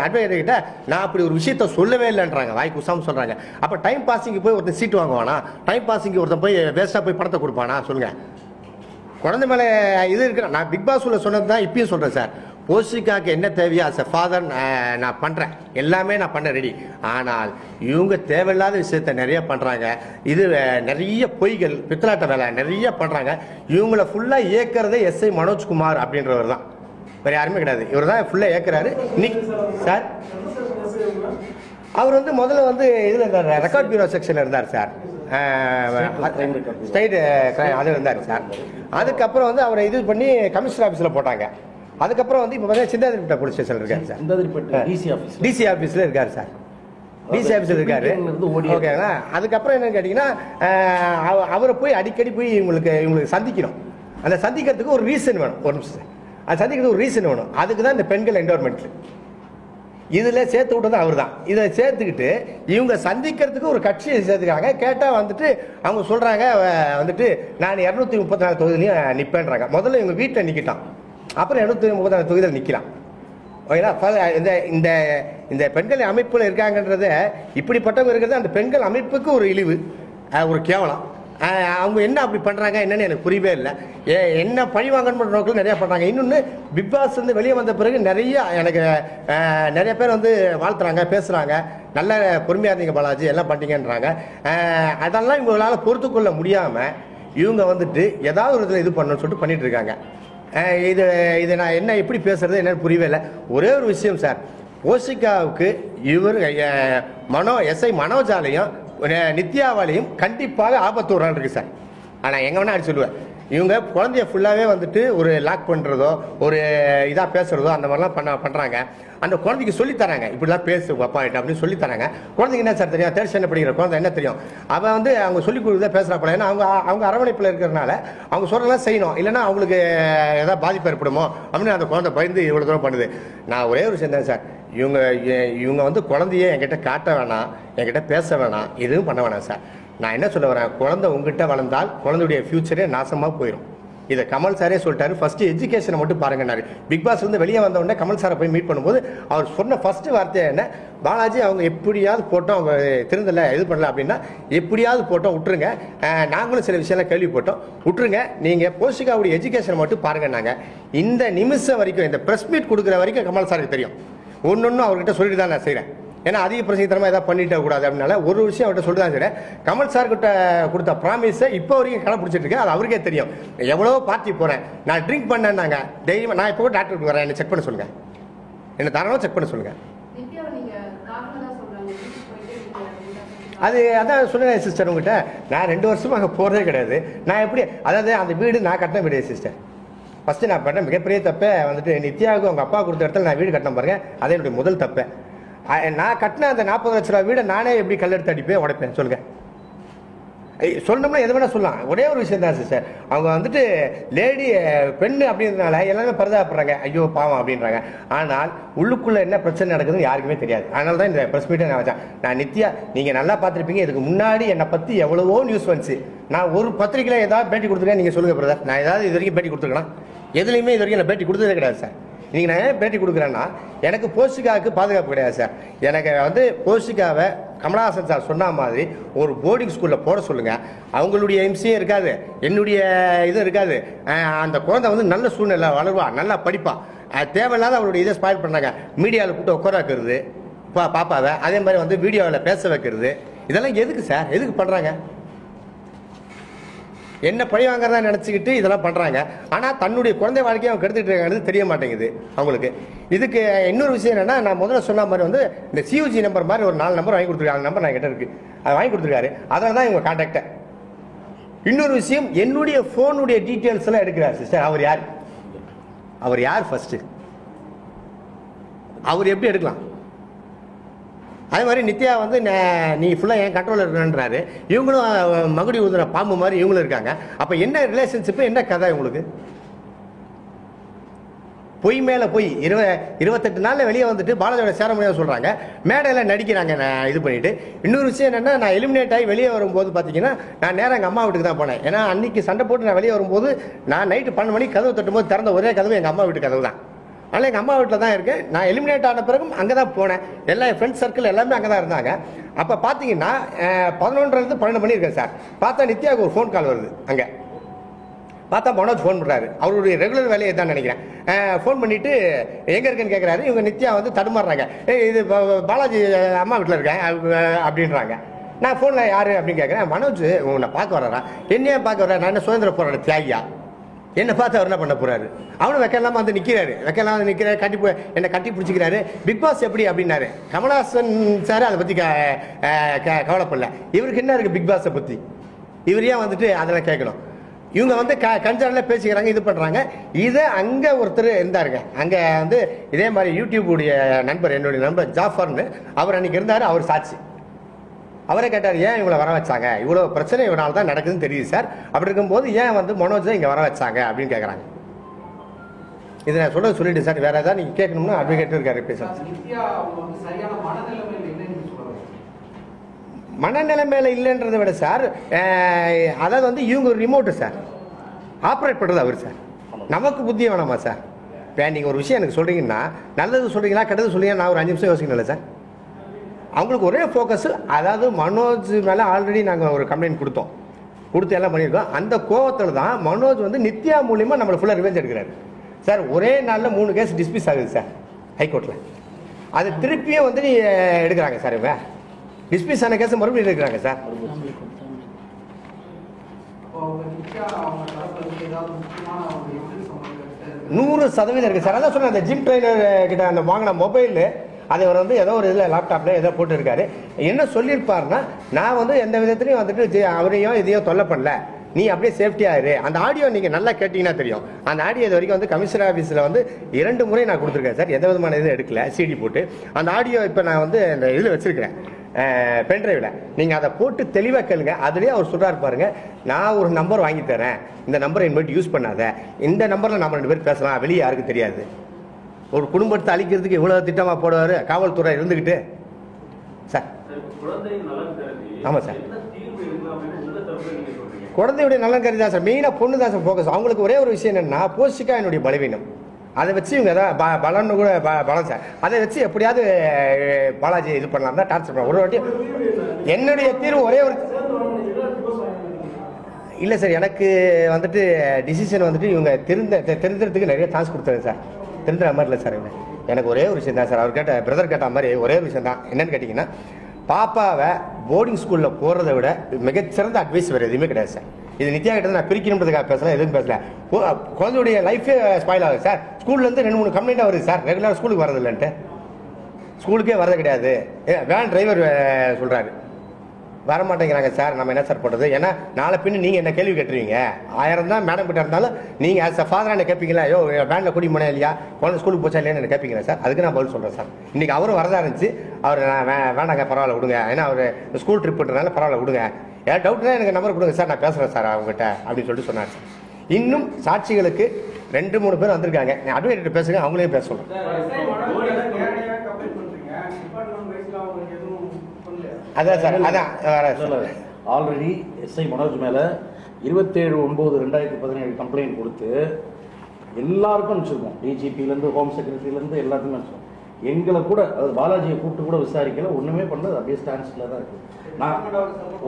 அட்வொகேட் கிட்ட, நான் அப்படி ஒரு விஷயத்த சொல்லவே இல்லைன்றாங்க, வாய்க்கு உசாம சொல்கிறாங்க. அப்போ டைம் பாஸிங்கு போய் ஒருத்தர் சீட்டு வாங்குவானா? டைம் பாஸிங்கு ஒருத்தன் போய் வேஸ்ட்டாக போய் பணத்தை கொடுப்பானா? சொல்லுங்கள். குழந்தை மேலே இது இருக்கிற நான் பிக் பாஸ் உள்ள சொன்னது தான் இப்பயும் சொல்கிறேன் சார். போஷிகாவுக்கு என்ன தேவையோ அஸ் எ ஃபாதர் நான் பண்ணுறேன், எல்லாமே நான் பண்ண ரெடி. ஆனால் இவங்க தேவையில்லாத விஷயத்த நிறைய பண்ணுறாங்க. இது நிறைய பொய்கள், பித்தலாட்ட வேலை நிறைய பண்ணுறாங்க. இவங்களை ஃபுல்லாக இயக்கிறதே எஸ்ஐ மனோஜ்குமார் அப்படின்றவர் தான், வேறு யாருமே கிடையாது. இவர் தான் ஃபுல்லாக ஏற்கிறாரு இன்னைக்கு சார். அவர் வந்து முதல்ல வந்து இதில் இருந்தார், ரெக்கார்ட் பியூரோ செக்ஷனில் இருந்தார் சார். ஸ்டேட் அது இருந்தார் சார். அதுக்கப்புறம் வந்து அவரை இது பண்ணி கமிஷனர் ஆஃபீஸில் போட்டாங்க. அதுக்கப்புறம் வந்து இப்போ பார்த்தீங்கன்னா சிந்தாதிரிப்பேட்டை போலீஸ் ஸ்டேஷனில் இருக்காரு சார். டிசி ஆஃபீஸில் இருக்காரு சார். டிசி ஆஃபீஸில் இருக்காரு. ஓகேங்களா. அதுக்கப்புறம் என்னன்னு கேட்டிங்கன்னா அவரை போய் அடிக்கடி போய் இவங்களுக்கு சந்திக்கணும். அந்த சந்திக்கிறதுக்கு ஒரு ரீசன் வேணும். ஒரு நிமிஷம், அது சந்திக்கிறதுக்கு ஒரு ரீசன் வேணும். அதுக்கு தான் இந்த பெண்கள் என்டோர்மெண்ட் இதில் சேர்த்து விட்டது அவர் தான். இதை சேர்த்துக்கிட்டு இவங்க சந்திக்கிறதுக்கு ஒரு கட்சியை சேர்த்துக்கிறாங்க. கேட்டால் வந்துட்டு அவங்க சொல்கிறாங்க வந்துட்டு நான் 234 தொகுதியிலையும் நிற்பேன்றாங்க. முதல்ல இவங்க வீட்டில் நிற்கிட்டான், அப்புறம் 234 தொகுதியில் நிற்கலாம். ஓகேங்களா. இந்த இந்த பெண்கள் அமைப்பில் இருக்காங்கன்றத இப்படிப்பட்டவங்க இருக்கிறது அந்த பெண்கள் அமைப்புக்கு ஒரு இழிவு, ஒரு கேவலம். அவங்க என்ன அப்படி பண்ணுறாங்க என்னன்னு எனக்கு புரியவே இல்லை. என்ன பழி வாங்கணும் நோக்கில் நிறையா பண்ணுறாங்க. இன்னொன்று பிக் பாஸ் வந்து வெளியே வந்த பிறகு எனக்கு நிறைய பேர் வந்து வாழ்த்துறாங்க, பேசுகிறாங்க, நல்ல பொறுமையாக இருந்தீங்க பாலாஜி, எல்லாம் பண்ணிங்கன்றாங்க. அதெல்லாம் இவங்களால் பொறுத்து கொள்ள முடியாமல் இவங்க வந்துட்டு ஏதாவது ஒரு இதில் இது பண்ணணும்னு சொல்லிட்டு பண்ணிட்டு இருக்காங்க. இது நான் என்ன எப்படி பேசுறது என்னன்னு புரியவே இல்லை. ஒரே ஒரு விஷயம் சார், ஓசிகாவுக்கு இவர் எஸ்ஐ மனோஜாலையும் நித்யாவாலையும் கண்டிப்பாக ஆபத்து ஒரு நாள் இருக்கு சார். ஆனால் எங்க வேணா அடி சொல்லுவேன், இவங்க குழந்தைய ஃபுல்லாகவே வந்துட்டு ஒரு லாக் பண்ணுறதோ ஒரு இதாக பேசுகிறதோ அந்த மாதிரிலாம் பண்ணுறாங்க. அந்த குழந்தைக்கு சொல்லித்தராங்க, இப்படிலாம் பேசு அப்பா அப்படின்னு சொல்லித்தராங்க. குழந்தைக்கு என்ன சார் தெரியும்? தேர்ட் ஸ்டாண்டர்ட் படிக்கிற குழந்தை என்ன தெரியும்? அவன் வந்து அவங்க சொல்லி கொடுத்தா பேசுகிறாப்பல. ஏன்னா அவங்க அரவணைப்பில் இருக்கிறதுனால அவங்க சொல்கிறதெல்லாம் செய்யணும், இல்லைன்னா அவங்களுக்கு ஏதாவது பாதிப்பு ஏற்படுமோ அப்படின்னு அந்த குழந்தை பயந்து இவ்வளோ தூரம் பண்ணுது. நான் ஒரே ஒரு விஷயம் தான் சார், இவங்க வந்து குழந்தைய என்கிட்ட காட்ட வேணாம், என்கிட்ட பேச வேணாம், எதுவும் பண்ண வேணாம் சார். நான் என்ன சொல்ல வரேன், குழந்தை உங்ககிட்ட வளர்ந்தால் குழந்தையுடைய ஃபியூச்சரே நாசமாக போயிடும். இதை கமல் சாரே சொல்லிட்டாரு. ஃபர்ஸ்ட் எஜுகேஷனை மட்டும் பாருங்கன்னாரு. பிக் பாஸ் வந்து வெளியே வந்த உடனே கமல் சாரை போய் மீட் பண்ணும்போது அவர் சொன்ன ஃபர்ஸ்ட் வார்த்தை என்ன, பாலாஜி அவங்க எப்படியாவது போட்டோம், அவங்க திருந்தலை இது பண்ணல அப்படின்னா எப்படியாவது போட்டோம் விட்டுருங்க, நாங்களும் சில விஷயம்லாம் கேள்விப்பட்டோம் விட்டுருங்க, நீங்கள் போஷிகாவுடைய எஜுகேஷனை மட்டும் பாருங்கன்னாங்க. இந்த நிமிஷம் வரைக்கும் இந்த ப்ரெஸ் மீட் கொடுக்குற வரைக்கும் கமல் சாருக்கு தெரியும். ஒன்று அவர்கிட்ட சொல்லிட்டு தான் நான் செய்கிறேன். ஏன்னா அதிக பிரசங்கத்தனமாக ஏதாவது பண்ணிட்ட கூடாது அப்படின்னால ஒரு விஷயம் அவர்கிட்ட சொல்லிட்டு தான் செய்கிறேன். கமல் சார் கிட்ட கொடுத்த ப்ராமிஸை இப்போ வரைக்கும் கடைப்பிடிச்சிட்டு இருக்கேன். அது அவருக்கே தெரியும். எவ்வளோ பார்ட்டி போகிறேன், நான் ட்ரிங்க் பண்ணேன்னாங்க தைரியமாக, நான் இப்போ டாக்டருக்கு வரேன், என்னை செக் பண்ண சொல்லுங்கள், என்னை தாராளமாக செக் பண்ண சொல்லுங்கள். அதான் சொல்லுங்கள் சிஸ்டர், உங்ககிட்ட நான் 2 வருஷமாக அங்கே போகிறதே கிடையாது. நான் எப்படி, அதாவது அந்த வீடு நான் கட்டின வீடு சிஸ்டர். ஃபஸ்ட்டு நான் பண்ண மிகப்பெரிய தப்பை வந்துட்டு நித்யாவுக்கு அவங்க அப்பா கொடுத்த இடத்துல நான் வீடு கட்டின பாருங்க, அதே என்னுடைய முதல் தப்பை. நான் கட்டின அந்த 40 லட்ச ரூபா வீடை நானே எப்படி கல்லெடுத்து அடிப்பேன் உடைப்பேன் சொல்லுங்க. சொல்லணும்னா எது வேணா சொல்லலாம். ஒரே ஒரு விஷயம் தான் சிஸ்டர், அவங்க வந்துட்டு லேடி பெண்ணு அப்படின்றதுனால எல்லாமே பரிதாபப்படுறாங்க, ஐயோ பாவம் அப்படின்றாங்க. ஆனால் உள்ளுக்குள்ள என்ன பிரச்சனை நடக்குதுன்னு யாருக்குமே தெரியாது. அதனால தான் இந்த ப்ரெஸ் மீட்டை நான் வச்சேன். நான் நித்யா, நீங்கள் நல்லா பார்த்துருப்பீங்க, இதுக்கு முன்னாடி என்னை பற்றி எவ்வளவோ நியூஸ் வந்துச்சு. நான் ஒரு பத்திரிக்கையில் ஏதாவது பேட்டி கொடுத்துருக்கேன் நீங்கள் சொல்லுங்கள் பிரதர், நான் ஏதாவது இது வரைக்கும் பேட்டி கொடுத்துருக்கேன்? எதுலையுமே இது வரைக்கும் நான் பேட்டி கொடுத்ததே கிடையாது சார். நீங்கள் நான் ஏன் பேட்டி கொடுக்குறேன்னா, எனக்கு போஷிகாவுக்கு பாதுகாப்பு கிடையாது சார். எனக்கு வந்து போஷிகாவை கமலஹாசன் சார் சொன்ன மாதிரி ஒரு போர்டிங் ஸ்கூலில் போட சொல்லுங்கள். அவங்களுடைய எம்சியும் இருக்காது, என்னுடைய இதுவும் இருக்காது. அந்த குழந்தை வந்து நல்ல சூழ்நிலை வளருவா, நல்லா படிப்பா. தேவையில்லாத அவருடைய இதை ஸ்பாயில் பண்ணாங்க. மீடியாவில் கூட்ட உட்கார வைக்கிறது பாப்பாவை, அதே மாதிரி வந்து வீடியோவில் பேச வைக்கிறது, இதெல்லாம் எதுக்கு சார், எதுக்கு பண்ணுறாங்க? என்ன பழி வாங்குறதா நினச்சிக்கிட்டு இதெல்லாம் பண்ணுறாங்க. ஆனால் தன்னுடைய குழந்தை வாழ்க்கையை அவங்க கெடுத்துட்டு இருக்காங்கிறது தெரிய மாட்டேங்குது அவங்களுக்கு. இதுக்கு இன்னொரு விஷயம் என்னன்னா, நான் முதல்ல சொன்ன மாதிரி வந்து இந்த சியூஜி நம்பர் மாதிரி ஒரு 4 நம்பர் வாங்கி கொடுத்துருக்காங்க. அந்த நம்பர் நான் கிட்ட இருக்கு, அதை வாங்கி கொடுத்துருக்காரு. அதனால தான் இவங்க கான்டாக்டை. இன்னொரு விஷயம், என்னுடைய ஃபோனுடைய டீட்டெயில்ஸ் எல்லாம் எடுக்கிறார் சிஸ்டர். அவர் யார்? அவர் யார் ஃபர்ஸ்ட்? அவர் எப்படி எடுக்கலாம்? அதே மாதிரி நித்யா வந்து நீ ஃபுல்லாக என் கண்ட்ரோலில் இருக்கணுன்றாரு. இவங்களும் மகுடி ஊதுன பாம்பு மாதிரி இவங்களும் இருக்காங்க. அப்போ என்ன ரிலேஷன்ஷிப்பு, என்ன கதை உங்களுக்கு? பொய் மேலே பொய். 28 நாளில் வெளியே வந்துட்டு பாலாஜியோட சேர முடியாது சொல்கிறாங்க, மேடையில் நடிக்கிறாங்க. நான் இது பண்ணிவிட்டு இன்னொரு விஷயம் என்னென்னா, நான் எலிமினேட் ஆகி வெளியே வரும்போது பார்த்தீங்கன்னா நான் நேராக எங்கள் அம்மா வீட்டுக்கு தான் போனேன். ஏன்னா அன்றைக்கி சண்டை போட்டு நான் வெளியே வரும்போது நான் நைட்டு 12 மணிக்கு கதவு தட்டும்போது திறந்த ஒரே கதவு எங்கள் அம்மா வீட்டு கதவு தான். அதனால் எங்கள் அம்மா வீட்டில் தான் இருக்கேன். நான் எலிமினேட் ஆன பிறகும் அங்கே தான் போனேன். எல்லா என் ஃப்ரெண்ட்ஸ் சர்க்கிள் எல்லாமே அங்கே தான் இருந்தாங்க. அப்போ பார்த்தீங்கன்னா 11:30 12 மணி இருக்கேன் சார். பார்த்தா நித்யாவுக்கு ஒரு ஃபோன் கால் வருது. அங்கே பார்த்தா மனோஜ் ஃபோன் பண்ணுறாரு. அவருடைய ரெகுலர் வேலையை தான் நினைக்கிறேன். ஃபோன் பண்ணிவிட்டு எங்கே இருக்குன்னு கேட்குறாரு. இவங்க நித்யா வந்து தடுமாறுறாங்க. இது பாலாஜி அம்மா வீட்டில் இருக்கேன் அப்படின்றாங்க. நான் ஃபோனில் யார் அப்படின்னு கேட்குறேன். மனோஜ் உன்னை பார்க்க வர்றாரா? என்னையே பார்க்க வர்றா? நான் என்ன சுதந்திர போராட்ட தியாகியா? என்னை பார்த்து அவர் என்ன பண்ண போறாரு? அவனும் வெக்கலாம் வந்து நிற்கிறாரு, வெக்கலாம் வந்து நிற்கிறாரு, என்னை கட்டி பிடிச்சிக்கிறாரு. பிக் பாஸ் எப்படி அப்படின்னாரு. கமலஹாசன் சார் அதை பற்றி கவலைப்படல. இவருக்கு என்ன இருக்கு பிக் பாஸை பற்றி? இவர் ஏன் வந்துட்டு அதெல்லாம் கேட்கணும்? இவங்க வந்து கஞ்சானில் பேசிக்கிறாங்க, இது பண்ணுறாங்க. இதை அங்கே ஒருத்தர் இருந்தாருங்க, அங்கே வந்து இதே மாதிரி யூடியூபுடைய நண்பர், என்னுடைய நண்பர் ஜாஃபர்னு அவர் அன்றைக்கி இருந்தார். அவர் சாட்சி. அவரே கேட்டார், ஏன் இவங்களை வர வச்சாங்க? இவ்வளோ பிரச்சனை இவனால தான் நடக்குதுன்னு தெரியுது சார். அப்படி இருக்கும்போது ஏன் வந்து மனோஜ் இங்கே வர வச்சாங்க அப்படின்னு கேட்குறாங்க. இதை நான் சொல்லிட்டு சார், வேற ஏதாவது நீங்கள் கேட்கணும்னா அட்வொகேட் இருக்காரு பேச. மனநிலைமையில இல்லைன்றதை விட சார், அதாவது வந்து இவங்க ஒரு ரிமோட்டு சார், ஆப்ரேட் பண்ணுறது அவர் சார். நமக்கு புத்தியை வேணாமா சார்? இப்போ நீங்கள் ஒரு விஷயம் எனக்கு சொல்கிறீங்கன்னா, நல்லது சொல்கிறீங்களா கெட்டது சொல்றீங்கன்னா நான் ஒரு 5 நிமிஷம் யோசிக்கணும்ல சார். அவங்களுக்கு ஒரே ஃபோக்கஸ், அதாவது மனோஜ் மேலே ஆல்ரெடி நாங்கள் ஒரு கம்ப்ளைண்ட் கொடுத்து எல்லாம் பண்ணியிருக்கோம். அந்த கோவத்தில் தான் மனோஜ் வந்து நித்யா மூலியமாக நம்மளை ஃபுல்லாக ரிவெஞ்ச் எடுக்கிறாரு சார். ஒரே நாளில் 3 கேஸ் டிஸ்மிஸ் ஆகுது சார் ஹைகோர்ட்டில். அது திருப்பியும் வந்து எடுக்கிறாங்க சார். இவங்க டிஸ்மிஸ் ஆன கேஸ் மறுபடியும் எடுக்கிறாங்க சார். நூறு சதவீதம் இருக்குது சார். அதான் சொன்னேன், அந்த ஜிம் ட்ரைனர் கிட்ட அந்த வாங்கின மொபைல் அதை அவர் வந்து ஏதோ ஒரு இதில் லேப்டாப்பில் ஏதோ போட்டுருக்காரு. என்ன சொல்லியிருப்பாருன்னா, நான் வந்து எந்த விதத்துலையும் வந்துட்டு அவரையும் இதையும் தொல்லை பண்ணல, நீ அப்படியே சேஃப்டியாக இரு. அந்த ஆடியோ நீங்கள் நல்லா கேட்டிங்கன்னா தெரியும். அந்த ஆடியோ இது வரைக்கும் வந்து கமிஷனர் ஆஃபீஸில் வந்து 2 முறை நான் கொடுத்துருக்கேன் சார். எந்த விதமான இதுவும் எடுக்கல, சிடி போட்டு. அந்த ஆடியோ இப்போ நான் வந்து இந்த இதில் வச்சுருக்கிறேன், பென்ட்ரைவில். நீங்கள் அதை போட்டு தெளிவாக கேளுங்க. அதுலேயே அவர் சொல்கிறாரு பாருங்க, நான் ஒரு நம்பர் வாங்கி தரேன், இந்த நம்பரை இனிமேட்டு யூஸ் பண்ணாத, இந்த நம்பரில் நம்ம 2 பேர் பேசலாம், வெளியே யாருக்கும் தெரியாது. ஒரு குடும்பத்தை அழிக்கிறதுக்கு இவ்வளவு திட்டமா போடுவார் காவல்துறை இருந்துகிட்டு சார். ஆமாம் சார், குழந்தையுடைய நலன் கருதி தான் சார், மெயினாக பொண்ணு தான் சார் ஃபோக்கஸ். அவங்களுக்கு ஒரே ஒரு விஷயம் என்னன்னா, போஷிக்கா என்னுடைய பலவீனம், அதை வச்சு இவங்க ஏதாவது பலன்னு கூட பலம் சார், அதை வச்சு எப்படியாவது பாலாஜி இது பண்ணலாம் தான் டார்ச்சர் பண்ணலாம். ஒரு வாட்டி என்னுடைய தீர்வு ஒரே ஒரு இல்லை சார், எனக்கு வந்துட்டு டிசிஷன் வந்துட்டு இவங்க திருந்துறதுக்கு நிறைய சான்ஸ் கொடுத்தாங்க சார். திருந்துற மாதிரி இல்லை சார். எனக்கு ஒரே ஒரு விஷயம் தான் சார், அவர் பிரதர் கேட்ட மாதிரி ஒரே ஒரு விஷயம் தான். என்னன்னு கேட்டிங்கன்னா, பாப்பாவை போர்டிங் ஸ்கூலில் போகிறத விட மிகச்சிறந்த அட்வைஸ் வேறு எதுவுமே கிடையாது சார். இது நித்யா கிட்ட நான் பிரிக்கணுன்றதுக்காக பேசலாம், எதுவும் பேசல. குழந்தையுடைய லைஃபே ஸ்பாயில் ஆகுது சார். ஸ்கூல்லேருந்து 2-3 கம்ப்ளைண்ட்டாக வருது சார், ரெகுலராக ஸ்கூலுக்கு வரது இல்லைன்ட்டு. ஸ்கூலுக்கே வரது கிடையாது. வேன் டிரைவர் சொல்கிறாரு, வரமாட்டேங்கிறாங்க சார். நம்ம என்ன சார் பண்ணுறது? ஏன்னா நாளை பின்னு நீங்கள் என்ன கேள்வி கேட்டுருவீங்க. 1000 தான் மேடம் கிட்ட இருந்தாலும் நீங்கள் ஆஸ் அ ஃபாதராக என்ன கேட்பீங்களா? ஐயோ வேனில் கூட்டி போனேன் இல்லையா, குழந்தை ஸ்கூலுக்கு போச்சா இல்லையா என்ன கேட்பீங்களா சார்? அதுக்கு நான் பதில் சொல்கிறேன் சார். இன்றைக்கி அவரும் வரதா இருந்துச்சு. அவர் நான் வேண்டாங்க பரவாயில்ல விடுங்க, ஏன்னா அவர் ஸ்கூல் ட்ரிப்புன்றனால பரவாயில்ல விடுங்க, ஏதாவது டவுட்னா எனக்கு நம்பர் கொடுங்க சார், நான் பேசுகிறேன் சார் அவங்ககிட்ட அப்படின்னு சொல்லிட்டு சொன்னார் சார். இன்னும் சாட்சிகளுக்கு 2-3 பேர் வந்திருக்காங்க. நான் அட்வொகேட் பேசுங்க, அவங்களையும் பேச சொல்கிறேன். அதான் சார், அதான் ஆல்ரெடி எஸ்ஐ மனோஜ் மேலே 27/9/2017 கம்ப்ளைண்ட் கொடுத்து எல்லாருக்கும் அனுப்பிச்சிருக்கோம். டிஜிபிலேருந்து ஹோம் செக்ரட்டரியிலேருந்து எல்லாத்துக்கும் அனுப்பிச்சிருக்கோம். எங்களை கூட, அது பாலாஜியை கூப்பிட்டு கூட விசாரிக்கல, ஒன்றுமே பண்ணது, அப்படியே ஸ்டாண்ட்ஸில் தான் இருக்குது. நான்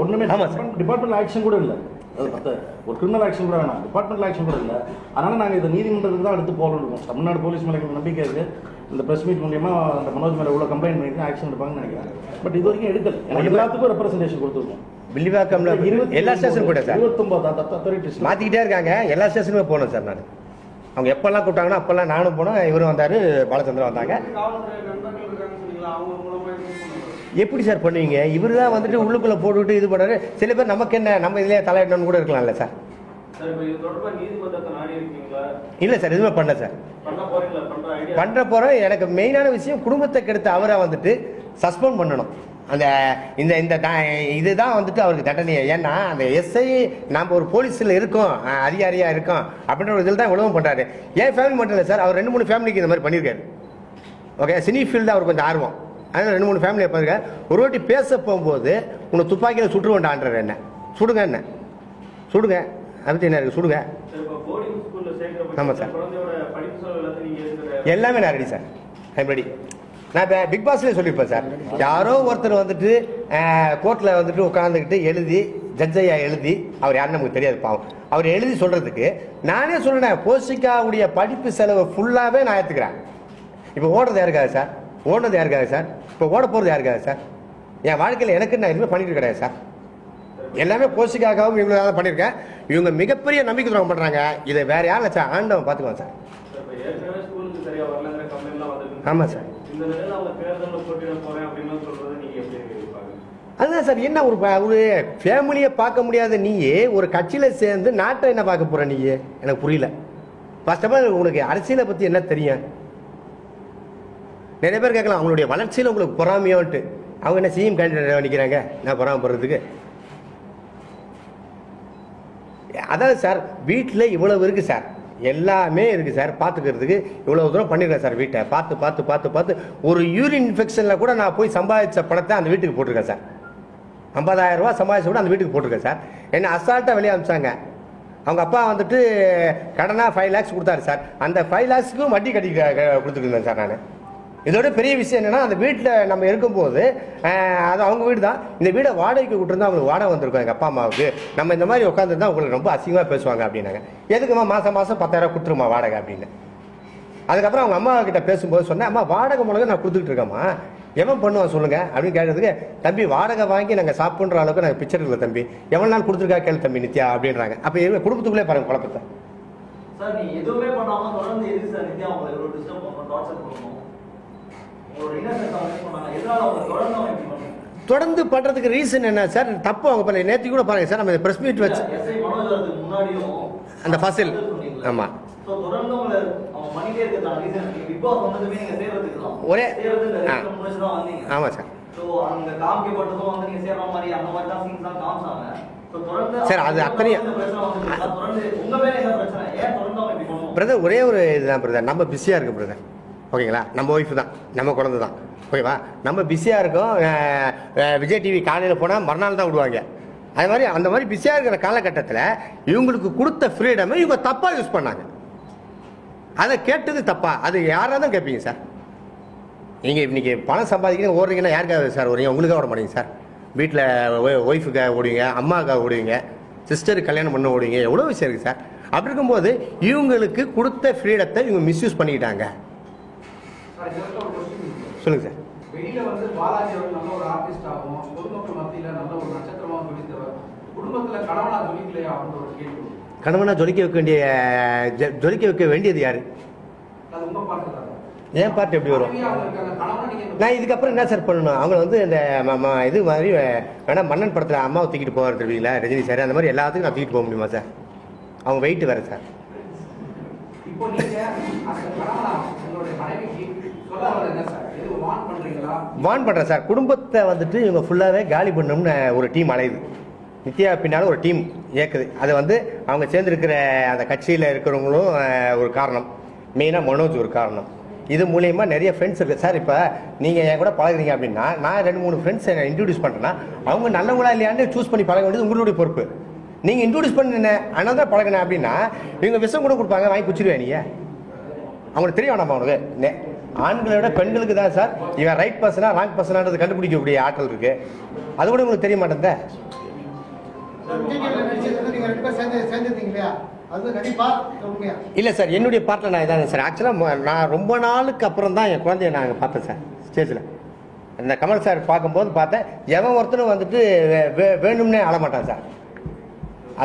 ஒன்றுமே டிபார்ட்மெண்ட் ஆக்ஷன் கூட இல்லை, அது ஒரு கிரிமினல் ஆக்ஷன் கூட வேணாம், டிபார்ட்மெண்ட் ஆக்ஷன் கூட இல்லை. அதனால் நாங்கள் இதை நீதிமன்றத்துக்கு தான் எடுத்து போகணும் இருக்கோம். தமிழ்நாடு போலீஸ் மேலே நம்பிக்கை இருக்குது. இந்த ப்ரெஸ் மீட் மூலியமா அந்த மனோஜ் மேலே உள்ள கம்ப்ளைண்ட் பண்ணிட்டு ஆக்ஷன் எடுப்பாங்கன்னு நினைக்கிறேன். பட் இது வரைக்கும் எடுக்கல. எனக்கு எல்லாத்துக்கும் ரெப்ரசன்டேஷன் கொடுத்துருக்கோம். வில்லிவாக்கம்ல எல்லா ஸ்டேஷனும் கூட சார் 29 அத்தாரிட்டிஸ் மாற்றிக்கிட்டே இருக்காங்க. எல்லா ஸ்டேஷனுமே போகணும் சார். நான் அவங்க எப்பெல்லாம் கூப்பிட்டாங்கன்னா அப்பெல்லாம் நானும் போனோம், இவரும் வந்தார், பாலச்சந்திரன் வந்தாங்க. எப்படி சார் பண்ணுவீங்க? இவர் தான் வந்துட்டு உள்ளுக்குள்ளே போட்டுவிட்டு இது பண்ணுறாரு. சில பேர் நமக்கு என்ன, நம்ம இதிலே தலையிடணும்னு கூட இருக்கலாம்ல சார். இல்லை சார், எதுவுமே பண்ணல சார். பண்ற போகிறோம். எனக்கு மெயினான விஷயம், குடும்பத்தை கெடுத்த அவரை வந்துட்டு சஸ்பெண்ட் பண்ணணும். அந்த இந்த இந்த இதுதான் வந்துட்டு அவருக்கு தண்டனையை. ஏன்னா அந்த எஸ்ஐ நம்ம ஒரு போலீஸில் இருக்கோம், அதிகாரியாக இருக்கோம் அப்படின்ற ஒரு இதில் தான் உழவும் பண்ணுறாரு. ஏன் ஃபேமிலி மட்டும் இல்லை சார், அவர் 2-3 ஃபேமிலிக்கு இந்த மாதிரி பண்ணியிருக்காரு. ஓகே, சினி ஃபீல்டு அவர் கொஞ்சம் ஆர்வம், அதனால் 2-3 ஃபேமிலியை பண்ணிருக்காரு. ஒரு வாட்டி பேச போகும்போது உன்னை துப்பாக்கியில் சுட்டுருவோண்டான்றார். என்ன சுடுங்க, என்ன சுடுங்க, அப்படி என்ன இருக்குது சுடுங்க. ஆமாம் சார், எல்லாமே நான் ரெடி சார், ஐம் ரெடி. நான் இப்போ பிக் பாஸ்லேயே சொல்லியிருப்பேன் சார். யாரோ ஒருத்தர் வந்துட்டு கோர்ட்டில் வந்துட்டு உட்காந்துக்கிட்டு எழுதி, ஜட்ஜையா எழுதி, அவர் யாருன்னு நமக்கு தெரியாது பாவம், அவர் எழுதி சொல்கிறதுக்கு நானே சொல்கிறேன், போஷிக்காவுடைய படிப்பு செலவு ஃபுல்லாகவே நான் ஏற்றுக்கிறேன். இப்போ ஓடுறது யாருக்காக சார்? ஓடுறது யாருக்காக சார்? இப்போ ஓட போகிறது யாருக்காக சார்? என் வாழ்க்கையில் எனக்கு நான் எதுவுமே பண்ணிட்டு கிடையாது சார். எல்லாமே போஸ்டுக்காகவும் இவங்க தான் பண்ணியிருக்கேன். இவங்க மிகப்பெரிய நம்பிக்கை துரோகம் பண்ணுறாங்க. இதை வேற யாரும் சார், ஆண்டவன் பார்த்துக்குவான் சார். ஆமாம் சார். அதுதான் சார், என்ன ஒரு ஃபேமிலியை பார்க்க முடியாத நீயே ஒரு கட்சியில் சேர்ந்து நாட்டை என்ன பார்க்க போகிற நீயே? எனக்கு புரியல. ஃபர்ஸ்ட் ஆஃப் ஆல் உனக்கு அரசியலை பற்றி என்ன தெரியும்? நிறைய பேர் கேட்கலாம் அவங்களுடைய வளர்ச்சியில் உங்களுக்கு பொறாமையோன்ட்டு. அவங்க என்ன சிஎம் கேண்டிடேட் நிற்கிறாங்க நான் பொறாமப்படுறதுக்கு? அதாவது சார் வீட்டில் இவ்வளவு இருக்குது சார், எல்லாமே இருக்குது சார், பார்த்துக்கிறதுக்கு இவ்வளோ தூரம் பண்ணியிருக்கேன் சார். வீட்டை பார்த்து பார்த்து பார்த்து பார்த்து ஒரு யூரின் இன்ஃபெக்ஷனில் கூட நான் போய் சம்பாதிச்ச பணத்தை அந்த வீட்டுக்கு போட்டிருக்கேன் சார். 50,000 ரூபா சம்பாதிச்சு கூட அந்த வீட்டுக்கு போட்டிருக்கேன் சார். என்ன அசால்ட்டாக வெளியே அனுப்பிச்சாங்க. அவங்க அப்பா வந்துட்டு கடனாக 5 lakhs கொடுத்தாரு சார். அந்த 5 lakhsக்கும் வட்டி கட்டி கொடுத்துட்டு இருந்தேன் சார் நான். இதோட பெரிய விஷயம் என்னன்னா, அந்த வீட்டில் நம்ம இருக்கும்போது அது அவங்க வீடு தான். இந்த வீடை வாடகைக்கு விட்டுருந்தா அவங்களுக்கு வாடகை வந்திருக்கும் எங்கள் அப்பா அம்மாவுக்கு. நம்ம இந்த மாதிரி உட்காந்துருந்தா உங்களுக்கு ரொம்ப அசிங்கமாக பேசுவாங்க அப்படின்னாங்க. எதுக்குமா மாதம் 10,000 கொடுத்துருமா வாடகை அப்படின்னு. அதுக்கப்புறம் அவங்க அம்மா கிட்ட பேசும்போது சொன்னேன், அம்மா வாடகை மூலங்க நான் கொடுத்துக்கிட்டு இருக்கேம்மா, எவன் பண்ணுவான் சொல்லுங்க அப்படின்னு கேட்டதுக்கு, தம்பி வாடகை வாங்கி நாங்கள் சாப்பிட்ற அளவுக்கு நாங்கள் பிக்சர் இல்லை தம்பி, எவ்வளோ நாள் கொடுத்துருக்கா கேள்வி தம்பி நித்யா அப்படின்றாங்க. அப்போ எங்கள் குடும்பத்துக்குள்ளே பாருங்க குழப்பத்தை. சார் நீ எதுவுமே பண்ணாம தொடர்ந்து எதுக்கு சார் நித்யா உங்களை இவ்வளவு டிஸ்டர்ப் பண்ணணும், டார்ச்சர் பண்ணணும்? உங்களோட இன்னசென்ட் அவங்க பண்ணாங்க, எதனால அவங்க தொடர்ந்து அவங்க இப்படி பண்ணாங்க? தொடர்ந்து பண்றதுக்கு ரீசன் என்ன சார்? தப்பு அவங்க பண்ணல. நேற்று கூட பாருங்க சார், நம்ம பிரஸ் மீட் வச்சு எஸ்ஐ மனோஜ் வரதுக்கு முன்னாடியும் அந்த ஃபசில் ஆமா சோ தொடர்ந்து உங்களை அவங்க பண்ணிட்டே இருக்கிறதான ரீசன் பிக் பாஸ் வந்ததுமே நீங்க சேர்றதுக்கு தான் ஒரே முடிச்சு தான் வந்தீங்க. ஆமா சார். சோ அந்த காமிக்கப்பட்டதும் வந்து நீங்க சேர்ற மாதிரி அந்த மாதிரி தான் சீன்ஸ் தான் காமிச்சாங்க. சோ தொடர்ந்து சார் அது அத்தனையும் தொடர்ந்து உங்க மேல என்ன பிரச்சனை, ஏன் தொடர்ந்து அவங்க இப்படி பண்ணுவாங்க? பிரதர் ஒரே ஒரு இதுதான் பிரதர், நம்ம பிஸியாக இருக்கும் பிரதர். ஓகேங்களா, நம்ம ஒய்ஃப் தான், நம்ம குழந்தை தான். ஓகேவா, நம்ம பிஸியாக இருக்கோம். விஜய் டிவி காலையில் போனால் மறுநாள் தான் விடுவாங்க. அது மாதிரி அந்த மாதிரி பிஸியாக இருக்கிற காலகட்டத்தில் இவங்களுக்கு கொடுத்த ஃப்ரீடமை இவங்க தப்பாக யூஸ் பண்ணாங்க. அதை கேட்டது தப்பா? அது யாராக தான் கேட்பீங்க சார்? நீங்கள் இன்னைக்கு பணம் சம்பாதிக்கிறீங்க ஓடுறீங்கன்னா யாருக்காக சார் ஓடுறீங்க? உங்களுக்காக ஓட மாட்டீங்க சார். வீட்டில் ஒய்ஃபுக்காக ஓடுவீங்க, அம்மாவுக்காக ஓடுவீங்க, சிஸ்டருக்கு கல்யாணம் பண்ண ஓடுவீங்க, எவ்வளோ விஷயம் இருக்குது சார். அப்படி இருக்கும்போது இவங்களுக்கு கொடுத்த ஃப்ரீடத்தை இவங்க மிஸ்யூஸ் பண்ணிக்கிட்டாங்க. சொல்லுங்க சார். வெளியில வந்து பாலாஜி அவர் நல்ல ஒரு ஆர்டிஸ்ட் ஆகும், பொதுமக்கள் மத்தியில நல்ல ஒரு நட்சத்திரமாக ஜொலித்தவர், குடும்பத்துல கணவனா ஜொலிக்கலையா அப்படின்னு ஒரு கேள்வி. கணவனா ஜொலிக்க வைக்க வேண்டியது யாரு? அது உங்க பாட்டு தான். ஏன் பாட்டு எப்படி வரும்? நான் இதுக்கப்புறம் என்ன சார் பண்ணணும்? அவங்க வந்து இந்த இது மாதிரி வேணா மன்னன் படத்தில் அம்மாவை தூக்கிட்டு போவார் தெரியுங்களா, ரஜினி சார், அந்த மாதிரி எல்லாத்துக்கும் நான் தூக்கிட்டு போக முடியுமா சார்? அவங்க வெயிட் வேற சார். இப்போ நீங்க அந்த கணவனா உங்களுடைய மனைவிக்கு சொல்ல வர என்ன சார்? இது வான் பண்றீங்களா? வான் பண்றேன் சார். குடும்பத்தை வந்துட்டு இவங்க ஃபுல்லாவே காலி பண்ணணும்னு ஒரு டீம் அலையுது. நித்யா பின்னாலும் ஒரு டீம் இயக்குது. அது வந்து அவங்க சேர்ந்துருக்கிற அந்த கட்சியில் இருக்கிறவங்களும் ஒரு காரணம், மெயினாக மனோஜ் ஒரு காரணம். இது மூலயமா நிறைய ஃப்ரெண்ட்ஸ் இருக்குது சார். இப்போ நீங்கள் என் கூட பழகுறீங்க அப்படின்னா நான் 2-3 ஃப்ரெண்ட்ஸ் இன்ட்ரடியூஸ் பண்ணுறேன்னா அவங்க நல்லவங்களா இல்லையான்னு சூஸ் பண்ணி பழக வேண்டியது உங்களுடைய பொறுப்பு. நீங்கள் இன்ட்ரடியூஸ் பண்ண ஆனால் தான் பழகினேன் அப்படின்னா இவங்க விஷம் கூட கொடுப்பாங்க, வாங்கி குச்சிருவேன். நீங்கள் அவங்களுக்கு தெரிய வேணாமா? அவனுக்கு ஆண்களை விட பெண்களுக்கு தான் சார் இவன் ரைட் பர்சனா ராங் பர்சனான்றது கண்டுபிடிக்கக்கூடிய ஆட்கள் இருக்கு. அது கூட உங்களுக்கு தெரிய மாட்டேன். இல்லை சார், என்னுடைய பார்ட்டில் நான் இதான் சார். ஆக்சுவலாக நான் ரொம்ப நாளுக்கு அப்புறம் தான் என் குழந்தைய நாங்கள் பார்த்தேன் சார் ஸ்டேஜில். இந்த கமல் சார் பார்க்கும்போது பார்த்தேன், எவன் ஒருத்தரும் வந்துட்டு வேணும்னே அழமாட்டான் சார்.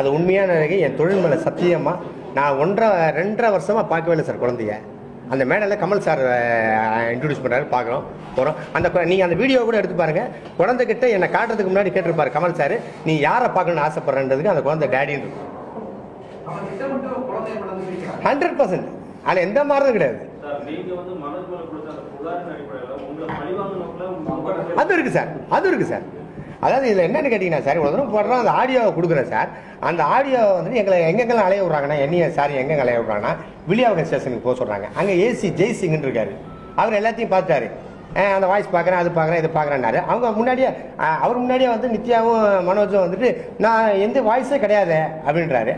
அது உண்மையான என் தொழில் மேலே சத்தியமாக நான் 1.5-2.5 வருஷமாக பார்க்கவே இல்லை சார் குழந்தைய. அந்த மேடையில் கமல் சார் இன்ட்ரடியூஸ் பண்ணுறாரு, பார்க்குறோம் போகிறோம். நீங்கள் அந்த வீடியோ கூட எடுத்து பாருங்கள். குழந்தைகிட்ட என்னை காட்டுறதுக்கு முன்னாடி கேட்டிருப்பாரு கமல் சார், நீ யாரை பார்க்கணும்னு ஆசைப்படுறன்றதுக்கு அந்த குழந்தை டேடின்னு இருக்கும். 100% அதில் எந்த மாறுதலும் கிடையாது. அது இருக்குது சார், அது இருக்குது சார். அதாவது இதில் என்னென்னு கேட்டிங்கன்னா சார், ஒரு தடவை போடுறோம், அந்த ஆடியோவை கொடுக்குறேன் சார். அந்த ஆடியோவை வந்துட்டு எங்களை எங்கெங்கெல்லாம் அலைய விட்றாங்கன்னா, என்னைய சார் எங்கெங்க அலைய விட்றாங்கன்னா விழியாவகம் ஸ்டேஷனுக்கு போக சொல்கிறாங்க. அங்கே ஏசி ஜெய்சிங்னு இருக்காரு. அவர் எல்லாத்தையும் பார்த்தாரு. அந்த வாய்ஸ் பார்க்குறேன், அது பார்க்குறேன், இது பார்க்குறேன்னாரு. அவங்க முன்னாடியே அவர் முன்னாடியே வந்து நித்யாவும் மனோஜும் வந்துட்டு நான் எந்த வாய்ஸே கிடையாது அப்படின்றாரு.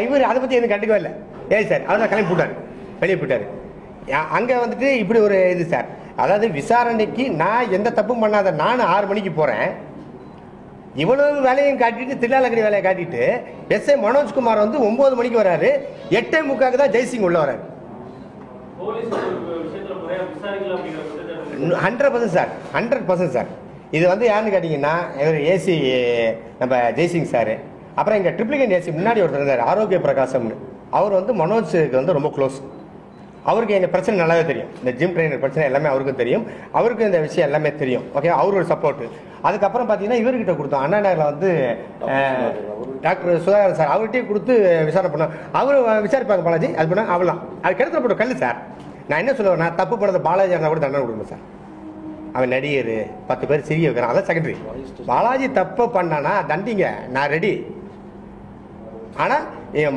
இவர் அதை பற்றி எதுவும் கண்டுக்கவே இல்லை. ஏய் சார் அவர் தான் கிளம்பி போட்டார், வெளியே போயிட்டார். அங்கே வந்துட்டு இப்படி ஒரு இது சார். அதாவது விசாரணைக்கு நான் எந்த தப்பும் பண்ணாத நான் 6 மணிக்கு போகிறேன். இவ்வளவு வேலையும் காட்டிட்டு தில்லாலங்கடி வேலையை காட்டிட்டு எஸ்ஐ மனோஜ்குமார் வந்து 9 மணிக்கு வராரு. 8:45 தான் ஜெய்சிங் உள்ள வராரு. 100% சார், 100% சார். இது வந்து யாருன்னு கேட்டிங்கன்னா இவர் ஏசி நம்ம ஜெய்சிங் சார், அப்புறம் எங்கள் ட்ரிப்ளிகன் ஏசி முன்னாடி ஒருத்தர் இருந்தார் ஆரோக்கிய பிரகாசம்னு, அவர் வந்து மனோஜுக்கு வந்து ரொம்ப க்ளோஸ். அவருக்கு எங்கள் பிரச்சனை நல்லாவே தெரியும், இந்த ஜிம் ட்ரைனர் பிரச்சனை எல்லாமே அவருக்கும் தெரியும், அவருக்கும் இந்த விஷயம் எல்லாமே தெரியும். ஓகே, அவரோட சப்போர்ட்டு. அதுக்கப்புறம் பார்த்தீங்கன்னா இவர்கிட்ட கொடுத்தோம், அண்ணா நகரில் வந்து டாக்டர் சுதாகர் சார் அவர்கிட்டயே கொடுத்து விசாரணை பண்ணோம். அவர் விசாரிப்பாங்க பாலாஜி, அது பண்ணாங்க அவ்வளோதான். அது கிடத்துல போட்ட கல் சார். நான் என்ன சொல்லுவேன், நான் தப்பு பண்ணது பாலாஜி இருந்தால் கூட தண்டனை கொடுக்கணும் சார். அவன் நடிகர் 10 பேர் சிரிக்க வைக்கிறான், அதான் செகண்டரி. பாலாஜி தப்பு பண்ணானா தண்டிங்க, நான் ரெடி. ஆனால்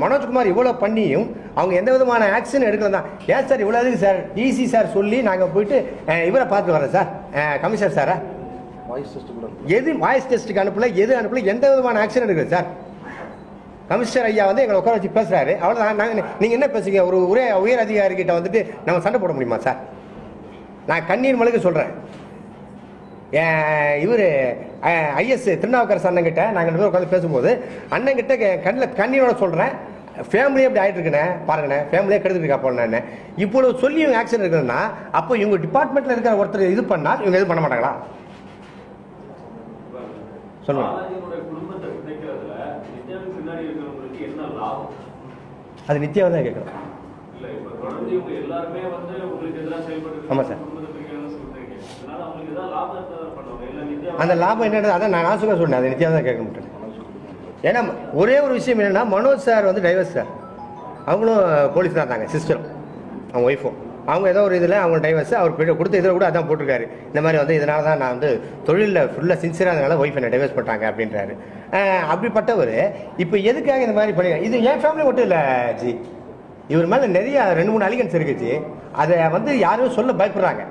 மனோஜ்குமார் இவ்வளோ பண்ணியும் அவங்க எந்த விதமான ஆக்ஷன் எடுக்கலாம் தான். ஏன் சார் இவ்வளோ எதுக்கு சார் டிசி சார் சொல்லி நாங்கள் போயிட்டு இவரை பார்த்து வரோம் சார், கமிஷனர் சாரை எது வாய்ஸ் டெஸ்ட்டுக்கு அனுப்பல, எது அனுப்பல, எந்த விதமான ஆக்ஷன் எடுக்கல சார். கமிஷனர் ஐயா வந்து எங்களை உட்கார வச்சு பேசுறாரு, அவ்வளோதான். நாங்கள் நீங்கள் என்ன பேசுங்க, ஒரு உயர் அதிகாரிகிட்ட வந்துட்டு நம்ம சண்டை போட முடியுமா சார்? நான் கண்ணீர் மலைக்கு சொல்கிறேன். இவர் ஐஎஸ் திருநாவுக்கரசு அண்ணங்கிட்ட நாங்கள் 2 பேரும் உட்காந்து பேசும்போது அண்ணங்கிட்ட கண்ணில் கண்ணீரோட சொல்கிறேன், ஃபேமிலியே அப்படி ஆகிட்டு இருக்குண்ணே, பாருங்கண்ணே, ஃபேமிலியே கெடுத்துட்டு இருக்கா போனேன்னு. இப்போ சொல்லி இவங்க ஆக்ஷன் இருக்குன்னா அப்போ இவங்க டிபார்ட்மெண்ட்டில் இருக்கிற ஒருத்தர் இது பண்ணால் இவங்க எதுவும் பண்ண மாட்டாங்களா? சொல்லுங்க. அது நித்யாவை தான் கேட்கணும். ஆமாம் சார். அந்த லாபம் என்னது, அதான் நான் சொல்ல சொன்னேன், அதை நித்யாவை தான் கேட்க மாட்டேன். ஏன்னா ஒரே ஒரு விஷயம் என்னென்னா, மனோஜ் சார் வந்து டைவர்ஸ் சார், அவங்களும் போலீஸ் தான் இருந்தாங்க, சிஸ்டரும் அவங்க ஒய்ஃபும். அவங்க ஏதோ ஒரு இதில் அவங்க டைவர்ஸ் அவர் கொடுத்த இதில் கூட அதான் போட்டிருக்காரு, இந்த மாதிரி வந்து இதனால தான் நான் வந்து தொழிலில் ஃபுல்லாக சின்சியராக அதனால ஒய்ஃப் என்னை டைவர்ஸ் பண்ணிட்டாங்க அப்படின்றாரு. அப்படிப்பட்டவர் இப்போ எதுக்காக இந்த மாதிரி பண்ணி, இது என் ஃபேமிலி மட்டும் இல்லை ஜி, இவர் மேலே நிறைய 2-3 அலிகன்ஸ் இருக்குச்சு. அதை வந்து யாரும் சொல்ல பயப்படுறாங்க.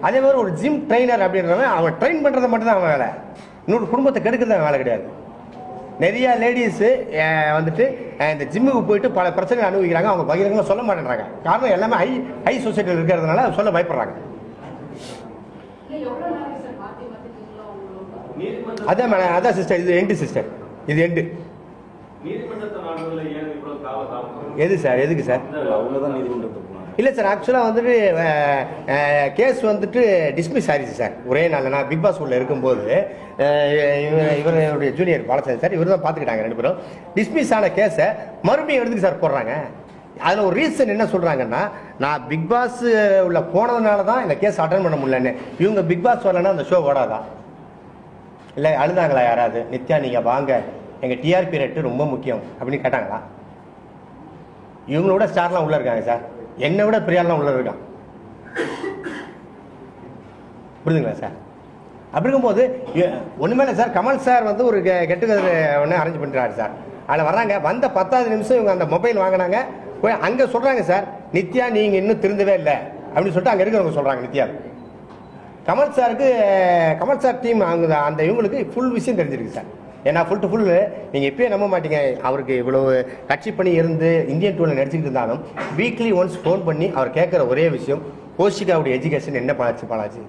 அதே மாதிரி ஒரு ஜிம் ட்ரைனர் அப்படின்றவன் அவன் ட்ரெயின் பண்ணுறதை மட்டும் தான் அவன் வேலை, இன்னொரு குடும்பத்தை கெடுக்கிறது அவன் வேலை கிடையாது. நிறைய லேடிஸு வந்துட்டு இந்த ஜிம்முக்கு போயிட்டு பல பிரச்சனைகள் அனுபவிக்கிறாங்க, அவங்க பகிரங்கமாக சொல்ல மாட்டேன்றாங்க. காரணம் எல்லாமே ஹை சொசைட்டியில் இருக்கிறதுனால சொல்ல பயப்படுறாங்க. அதான் மேடம், அதான் சிஸ்டர், இது எண்டு சிஸ்டர், இது எண்டு. எது சார், எதுக்கு சார்? இல்லை சார், ஆக்சுவலாக வந்துட்டு கேஸ் வந்துட்டு டிஸ்மிஸ் ஆயிடுச்சு சார் ஒரே நாள். நான் பிக் பாஸ் உள்ள இருக்கும்போது இவருடைய ஜூனியர் பாலசாமி சார் இவர் தான் பார்த்துக்கிட்டாங்க, 2 பேரும். டிஸ்மிஸ் ஆன கேஸை மறுபடியும் எடுத்துக்கு சார் போடுறாங்க. அதில் ஒரு ரீசன் என்ன சொல்கிறாங்கன்னா, நான் பிக் பாஸ் உள்ள போனதுனால தான் இந்த கேஸ் அட்டன் பண்ண முடியலன்னு. இவங்க பிக் பாஸ் வரலன்னா அந்த ஷோ ஓடாதான். இல்லை அழுதாங்களா யாராவது, நித்யா நீங்கள் வாங்க எங்கள் டிஆர்பி ரேட்டு ரொம்ப முக்கியம் அப்படின்னு கேட்டாங்களா? இவங்களோட ஸ்டார்லாம் உள்ளே இருக்காங்க சார், என்னை விட பிரியாலாம் உள்ள இருக்கான், புரியுதுங்களா சார்? அப்படி இருக்கும்போது ஒன்றுமே இல்லை சார். கமல் சார் வந்து ஒரு கெட்டுகதர் ஒன்று அரேஞ்ச் பண்ணுறாரு சார். அதில் வர்றாங்க, வந்த 10வது நிமிஷம் இவங்க அந்த மொபைல் வாங்கினாங்க, போய் அங்கே சொல்கிறாங்க சார், நித்யா நீங்கள் இன்னும் திருந்தவே இல்லை அப்படின்னு சொல்லிட்டு அங்கே இருக்கிறவங்க சொல்கிறாங்க நித்யா. கமல் சாருக்கு, கமல் சார் டீம் அவங்க அந்த இவங்களுக்கு ஃபுல் விஷயம் தெரிஞ்சிருக்கு சார். ஏன்னா ஃபுல் டு ஃபுல் நீங்கள் இப்போயே நம்ப மாட்டீங்க, அவருக்கு இவ்வளவு கட்சி பணி இருந்து இந்தியன் டூவில் நடிச்சுக்கிட்டு இருந்தாலும் வீக்லி ஒன்ஸ் ஃபோன் பண்ணி அவர் கேட்குற ஒரே விஷயம், கோஷிகாவுடைய எஜுகேஷன் என்ன பாலாச்சு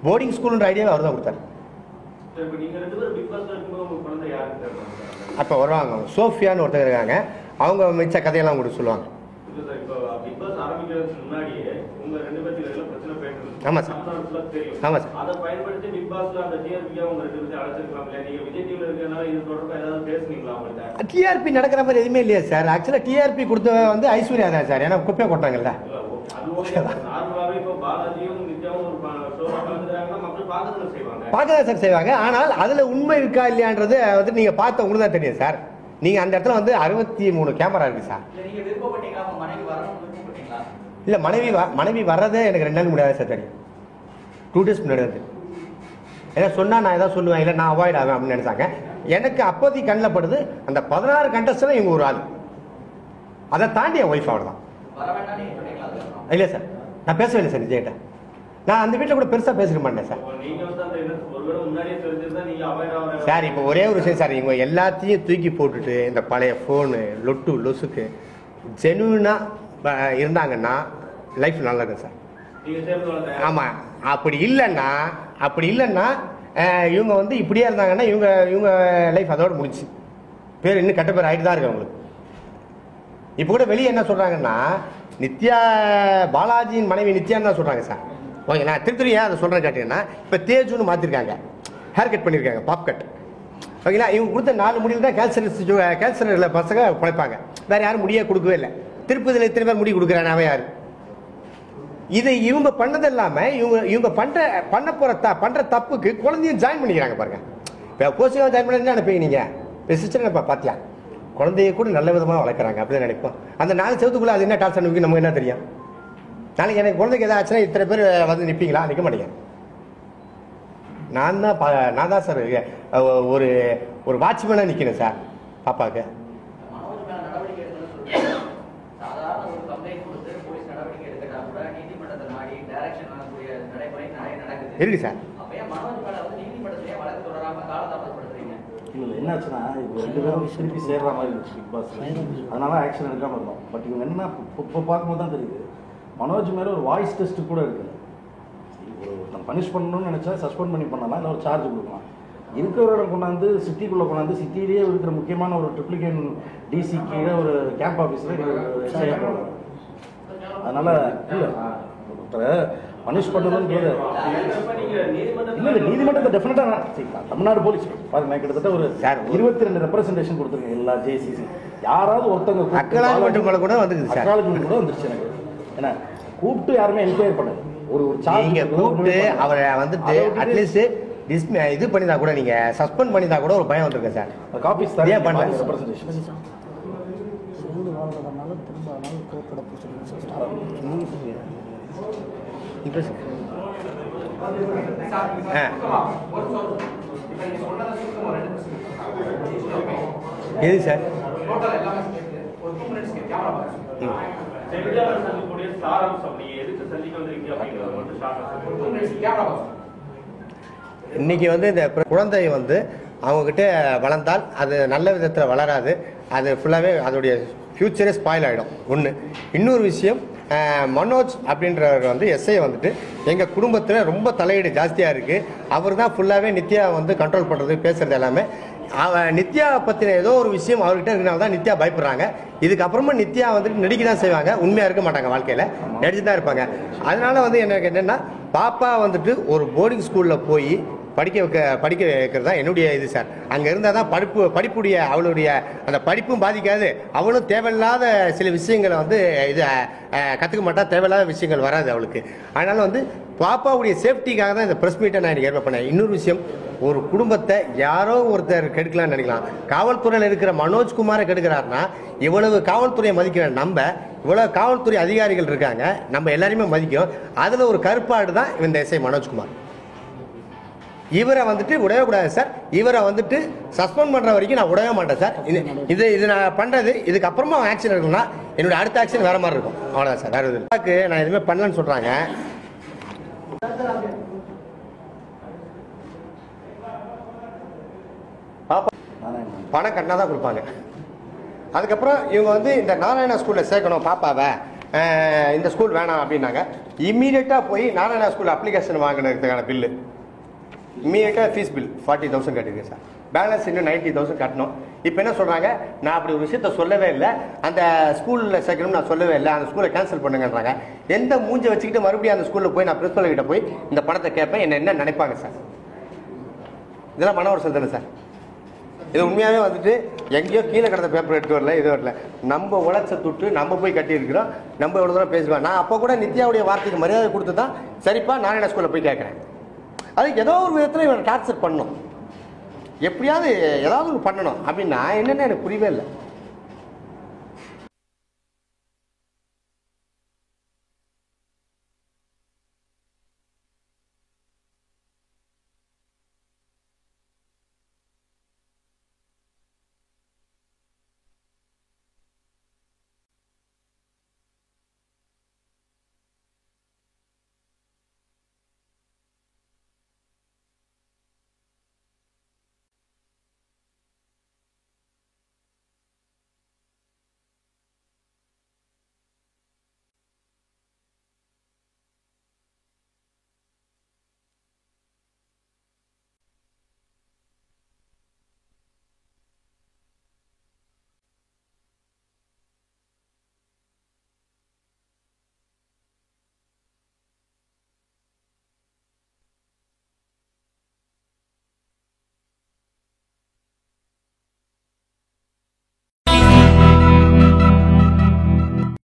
போர்டிங் ஸ்கூல்ன்ற ஐடியாவை அவர் தான் கொடுத்தாரு. அப்போ வருவாங்க சோஃபியான்னு ஒருத்தர் இருக்காங்க, அவங்க மிச்ச கதையெல்லாம் உங்களுக்கு சொல்லுவாங்க. ஆமாம் சார், ஆமாம் சார். டிஆர்பி நடக்கிற மாதிரி எதுவுமே இல்லையா சார்? ஆக்சுவலாக டிஆர்பி கொடுத்த வந்து ஐஸ்வர்யா தான் சார், ஏன்னா குப்பையை கொட்டாங்கல்ல. பார்க்கதான் சார் செய்வாங்க, ஆனால் அதில் உண்மை இருக்கா இல்லையான்றது வந்து நீங்கள் பார்த்த உங்களுக்கு தான் தெரியும் சார். நீங்கள் அந்த இடத்துல வந்து 63 கேமரா இருக்குது சார். இல்லை மனைவி வர்றதே எனக்கு 2 நாள் முடியாது சார், தெரியும் 2 days முன்னாடி வந்து. ஏன்னா சொன்னால் நான் எதாவது சொல்லுவேன், இல்லை நான் அவாய்ட் ஆவேன் அப்படின்னு நினைச்சாங்க. எனக்கு அப்போதைக்கு கண்ணில் படுது அந்த 16 கண்டஸ்டில் இவங்க ஒரு ஆள், அதை தாண்டி என் ஒய்ஃப் அவள் தான். இல்லை சார், நான் பேசவே இல்லை சார் விஜய்கிட்ட. நான் அந்த வீட்டில் கூட பெருசாக பேசிக்க மாட்டேன் சார். சார் இப்போ ஒரே ஒரு விஷயம் சார், இவங்க எல்லாத்தையும் தூக்கி போட்டுட்டு இந்த பழைய ஃபோனு லொசுக்கு ஜெனுவினாக இருந்தாங்கன்னா லைஃப் நல்லா இருக்கும் சார். ஆமாம், அப்படி இல்லைன்னா இவங்க வந்து இப்படியே இருந்தாங்கன்னா இவங்க லைஃப் அதோடு முடிச்சு பேர் இன்னும் கெட்ட பேர் ஆகிட்டு தான் இருக்கு அவங்களுக்கு. இப்போ கூட வெளியே என்ன சொல்கிறாங்கன்னா, நித்யா பாலாஜியின் மனைவி நித்யான்னு தான் சொல்கிறாங்க சார். ஓகே, நான் திருத்தூர் ஏன் அதை சொல்கிறேன் கேட்டீங்கன்னா, இப்போ தேஜுன்னு மாற்றிருக்காங்க. ஹேர் கட் பண்ணியிருக்காங்க, பாப் கட். ஓகேங்களா, இவங்க கொடுத்த 4 முடியில் தான் கேன்சரில் பசங்க பிழைப்பாங்க. வேற யாரும் முடியே கொடுக்கவே இல்லை. திருப்பதியில் இத்தனை பேர் முடி கொடுக்குறாங்க, அவன் யாரு? இதை இவங்க பண்ணது இல்லாமல் இவங்க பண்ற தப்புக்கு குழந்தையும் ஜாயின் பண்ணிக்கிறாங்க பாருங்க. இப்போ கோச்சிங்காக ஜாயின் பண்ண என்ன நினைப்பீங்க நீங்கள்? இப்போ சிஸ்டர் பார்த்தியா, குழந்தைய கூட நல்ல விதமாக வளர்க்குறாங்க அப்படின்னு நினைப்போம். அந்த 4 செவத்துக்குள்ளே அது என்ன டார்ச் அனுப்பிக்கு நமக்கு என்ன தெரியும்? நாளைக்கு எனக்கு குழந்தைக்கு எதாவது ஆச்சுன்னா இத்தனை பேர் வந்து நிற்பீங்களா? நிற்க மாட்டீங்க. நான் தான் சார் ஒரு வாட்ச்மேனாக நிற்கிறேன் சார் பாப்பாவுக்கு. இருக்கு சார். இல்லை என்னாச்சுன்னா இப்போ 2 பேரும் திருப்பி சேர்ற மாதிரி இருந்துச்சு பிக் பாஸ். அதனால ஆக்ஷன் எடுக்காமல் இருந்தோம். பட் இவங்க என்ன இப்போ பார்க்கும்போது தான் தெரியுது, மனோஜ் மேலே ஒரு வாய்ஸ் டெஸ்ட்டு கூட இருக்குது. ஒருத்தன் பனிஷ் பண்ணணும்னு நினச்சா சஸ்பெண்ட் பண்ணி பண்ணலாம், இல்லை ஒரு சார்ஜ் கொடுக்கலாம். இருக்கிறவரை கொண்டாந்து சிட்டிக்குள்ளே கொண்டாந்து சிட்டிலேயே இருக்கிற முக்கியமான ஒரு ட்ரிப்ளிகேன் டிசி கீழே ஒரு கேம்ப் ஆஃபீஸில் அதனால் இல்லை ஒருத்தரை பனிஷ் பண்ணணும்னு இல்லை இல்லை நீதிமன்றத்தை டெஃபினட்டாக தமிழ்நாடு போலீஸ் பாருங்க கிட்டத்தட்ட ஒரு 22 ரெப்ரஸன்டேஷன் கொடுத்துருக்கேன் எல்லா ஜேசிசி. யாராவது ஒருத்தவங்க அக்காலஜ்மெண்ட் கூட வந்துருச்சு, அக்காலஜ்மெண்ட் கூட வந்துருச்சு எனக்கு. ஏன்னா கூப்பிட்டு யாருமே என்கொயரி பண்ணது ஒரு கூப்பிட்டு அவரை வந்துட்டு அட்லீஸ்ட் இது பண்ணிதான் கூட நீங்க சஸ்பெண்ட் பண்ணிதான் கூட ஒரு பயம் வந்திருக்கு சார். காப்பீஸ் தான் ஏன் பண்ணல ரெப்ரஸன்டேஷன் எது சார்? இன்னைக்கு வந்து இந்த குழந்தை வந்து அவங்கக்கிட்ட வளர்ந்தால் அது நல்ல விதத்தில் வளராது, அது ஃபுல்லாகவே அதோடைய ஃப்யூச்சரே ஸ்பாயில் ஆகிடும். ஒன்று. இன்னொரு விஷயம், மனோஜ் அப்படின்றவர் வந்து எஸ்ஐ வந்துட்டு எங்கள் குடும்பத்தில் ரொம்ப தலையீடு ஜாஸ்தியாக இருக்குது. அவர் தான் ஃபுல்லாகவே நித்யா வந்து கண்ட்ரோல் பண்ணுறது, பேசுகிறது எல்லாமே. நித்யா பற்றின ஏதோ ஒரு விஷயம் அவர்கிட்ட இருக்கிறனால தான் நித்யா பயப்படுறாங்க. இதுக்கப்புறமா நித்யா வந்துட்டு நடிக்க தான் செய்வாங்க, உண்மையாக இருக்க மாட்டாங்க, வாழ்க்கையில் நடிச்சு தான் இருப்பாங்க. அதனால வந்து எனக்கு என்னென்னா, பாப்பா வந்துட்டு ஒரு போர்டிங் ஸ்கூலில் போய் படிக்க வைக்கிறது தான் என்னுடைய இது சார். அங்கே இருந்தால் தான் படிப்புடைய அவளுடைய அந்த படிப்பும் பாதிக்காது, அவளும் தேவையில்லாத சில விஷயங்களை வந்து இது கற்றுக்க மாட்டா, தேவையில்லாத விஷயங்கள் வராது அவளுக்கு. அதனால் வந்து பாப்பாவுடைய சேஃப்டிக்காக தான் இந்த ப்ரெஸ் மீட்டை நான் எனக்கு ஏற்பாடு பண்ணேன். இன்னொரு விஷயம், ஒரு குடும்பத்தை யாரோ ஒருத்தர் கெடுக்கலாம்னு நினைக்கலாம். காவல்துறையில் இருக்கிற மனோஜ்குமாரை கெடுக்கிறாருன்னா இவ்வளவு காவல்துறையை மதிக்கிற இவ்வளவு காவல்துறை அதிகாரிகள் இருக்காங்க, நம்ம எல்லாரையுமே மதிக்கும். அதில் ஒரு கருப்பாடு தான் இந்த எஸ்ஐ மனோஜ்குமார். இவரை வந்துட்டு விடவே கூடாது சார். இவரை வந்துட்டு சஸ்பெண்ட் பண்ணுற வரைக்கும் நான் விடவே மாட்டேன் சார். இது நான் பண்ணுறது, இதுக்கப்புறமா ஆக்ஷன் எடுக்கணும்னா என்னோட அடுத்த ஆக்ஷன் வேற மாதிரி இருக்கும். அவ்வளோதான் சார், வேறு இது நான் எதுவுமே பண்ணலன்னு சொல்கிறாங்க. பணம் கட்டினா தான் கொடுப்பாங்க. அதுக்கப்புறம் இவங்க வந்து இந்த நாராயணா ஸ்கூலில் சேர்க்கணும் பாப்பாவை, இந்த ஸ்கூல் வேணாம் அப்படின்னாங்க. இம்மீடியட்டாக போய் நாராயணா ஸ்கூல் அப்ளிகேஷன் வாங்கினதுக்கான பில்லு, இம்மீடியட்டாக ஃபீஸ் பில் 40,000 கட்டிருக்கேன் சார். பேலன்ஸ் இன்னும் 90,000 கட்டணும். இப்போ என்ன சொல்கிறாங்க, நான் அப்படி ஒரு விஷயத்த சொல்லவே இல்லை, அந்த ஸ்கூலில் சேர்க்கணும்னு நான் சொல்லவே இல்லை, அந்த ஸ்கூலை கேன்சல் பண்ணுங்கன்றாங்க. எந்த மூஞ்சை வச்சுக்கிட்டு மறுபடியும் அந்த ஸ்கூலில் போய் நான் பிரின்சிபல் கிட்ட போய் இந்த பணத்தை கேட்பேன், என்ன நினைப்பாங்க சார்? இதெல்லாம் மன வருஷம் தானே சார்? இது உண்மையாகவே வந்துட்டு எங்கேயோ கீழே கிடந்த பேப்பர் எடுத்து வரல, இது வரல, நம்ம உழைச்ச துட்டு நம்ம போய் கட்டியிருக்கிறோம், நம்ம எவ்வளோ தூரம் பேசுவேன். நான் அப்போ கூட நித்யாவுடைய வார்த்தைக்கு மரியாதை கொடுத்து தான் சரிப்பா நாராயணா ஸ்கூலில் போய் கேட்குறேன். அது ஏதோ ஒரு விதத்தில் இவனை டார்ச்சர் பண்ணணும், எப்படியாவது ஏதாவது ஒன்று பண்ணணும் அப்படின்னா என்னென்னு எனக்கு புரியவே இல்லை.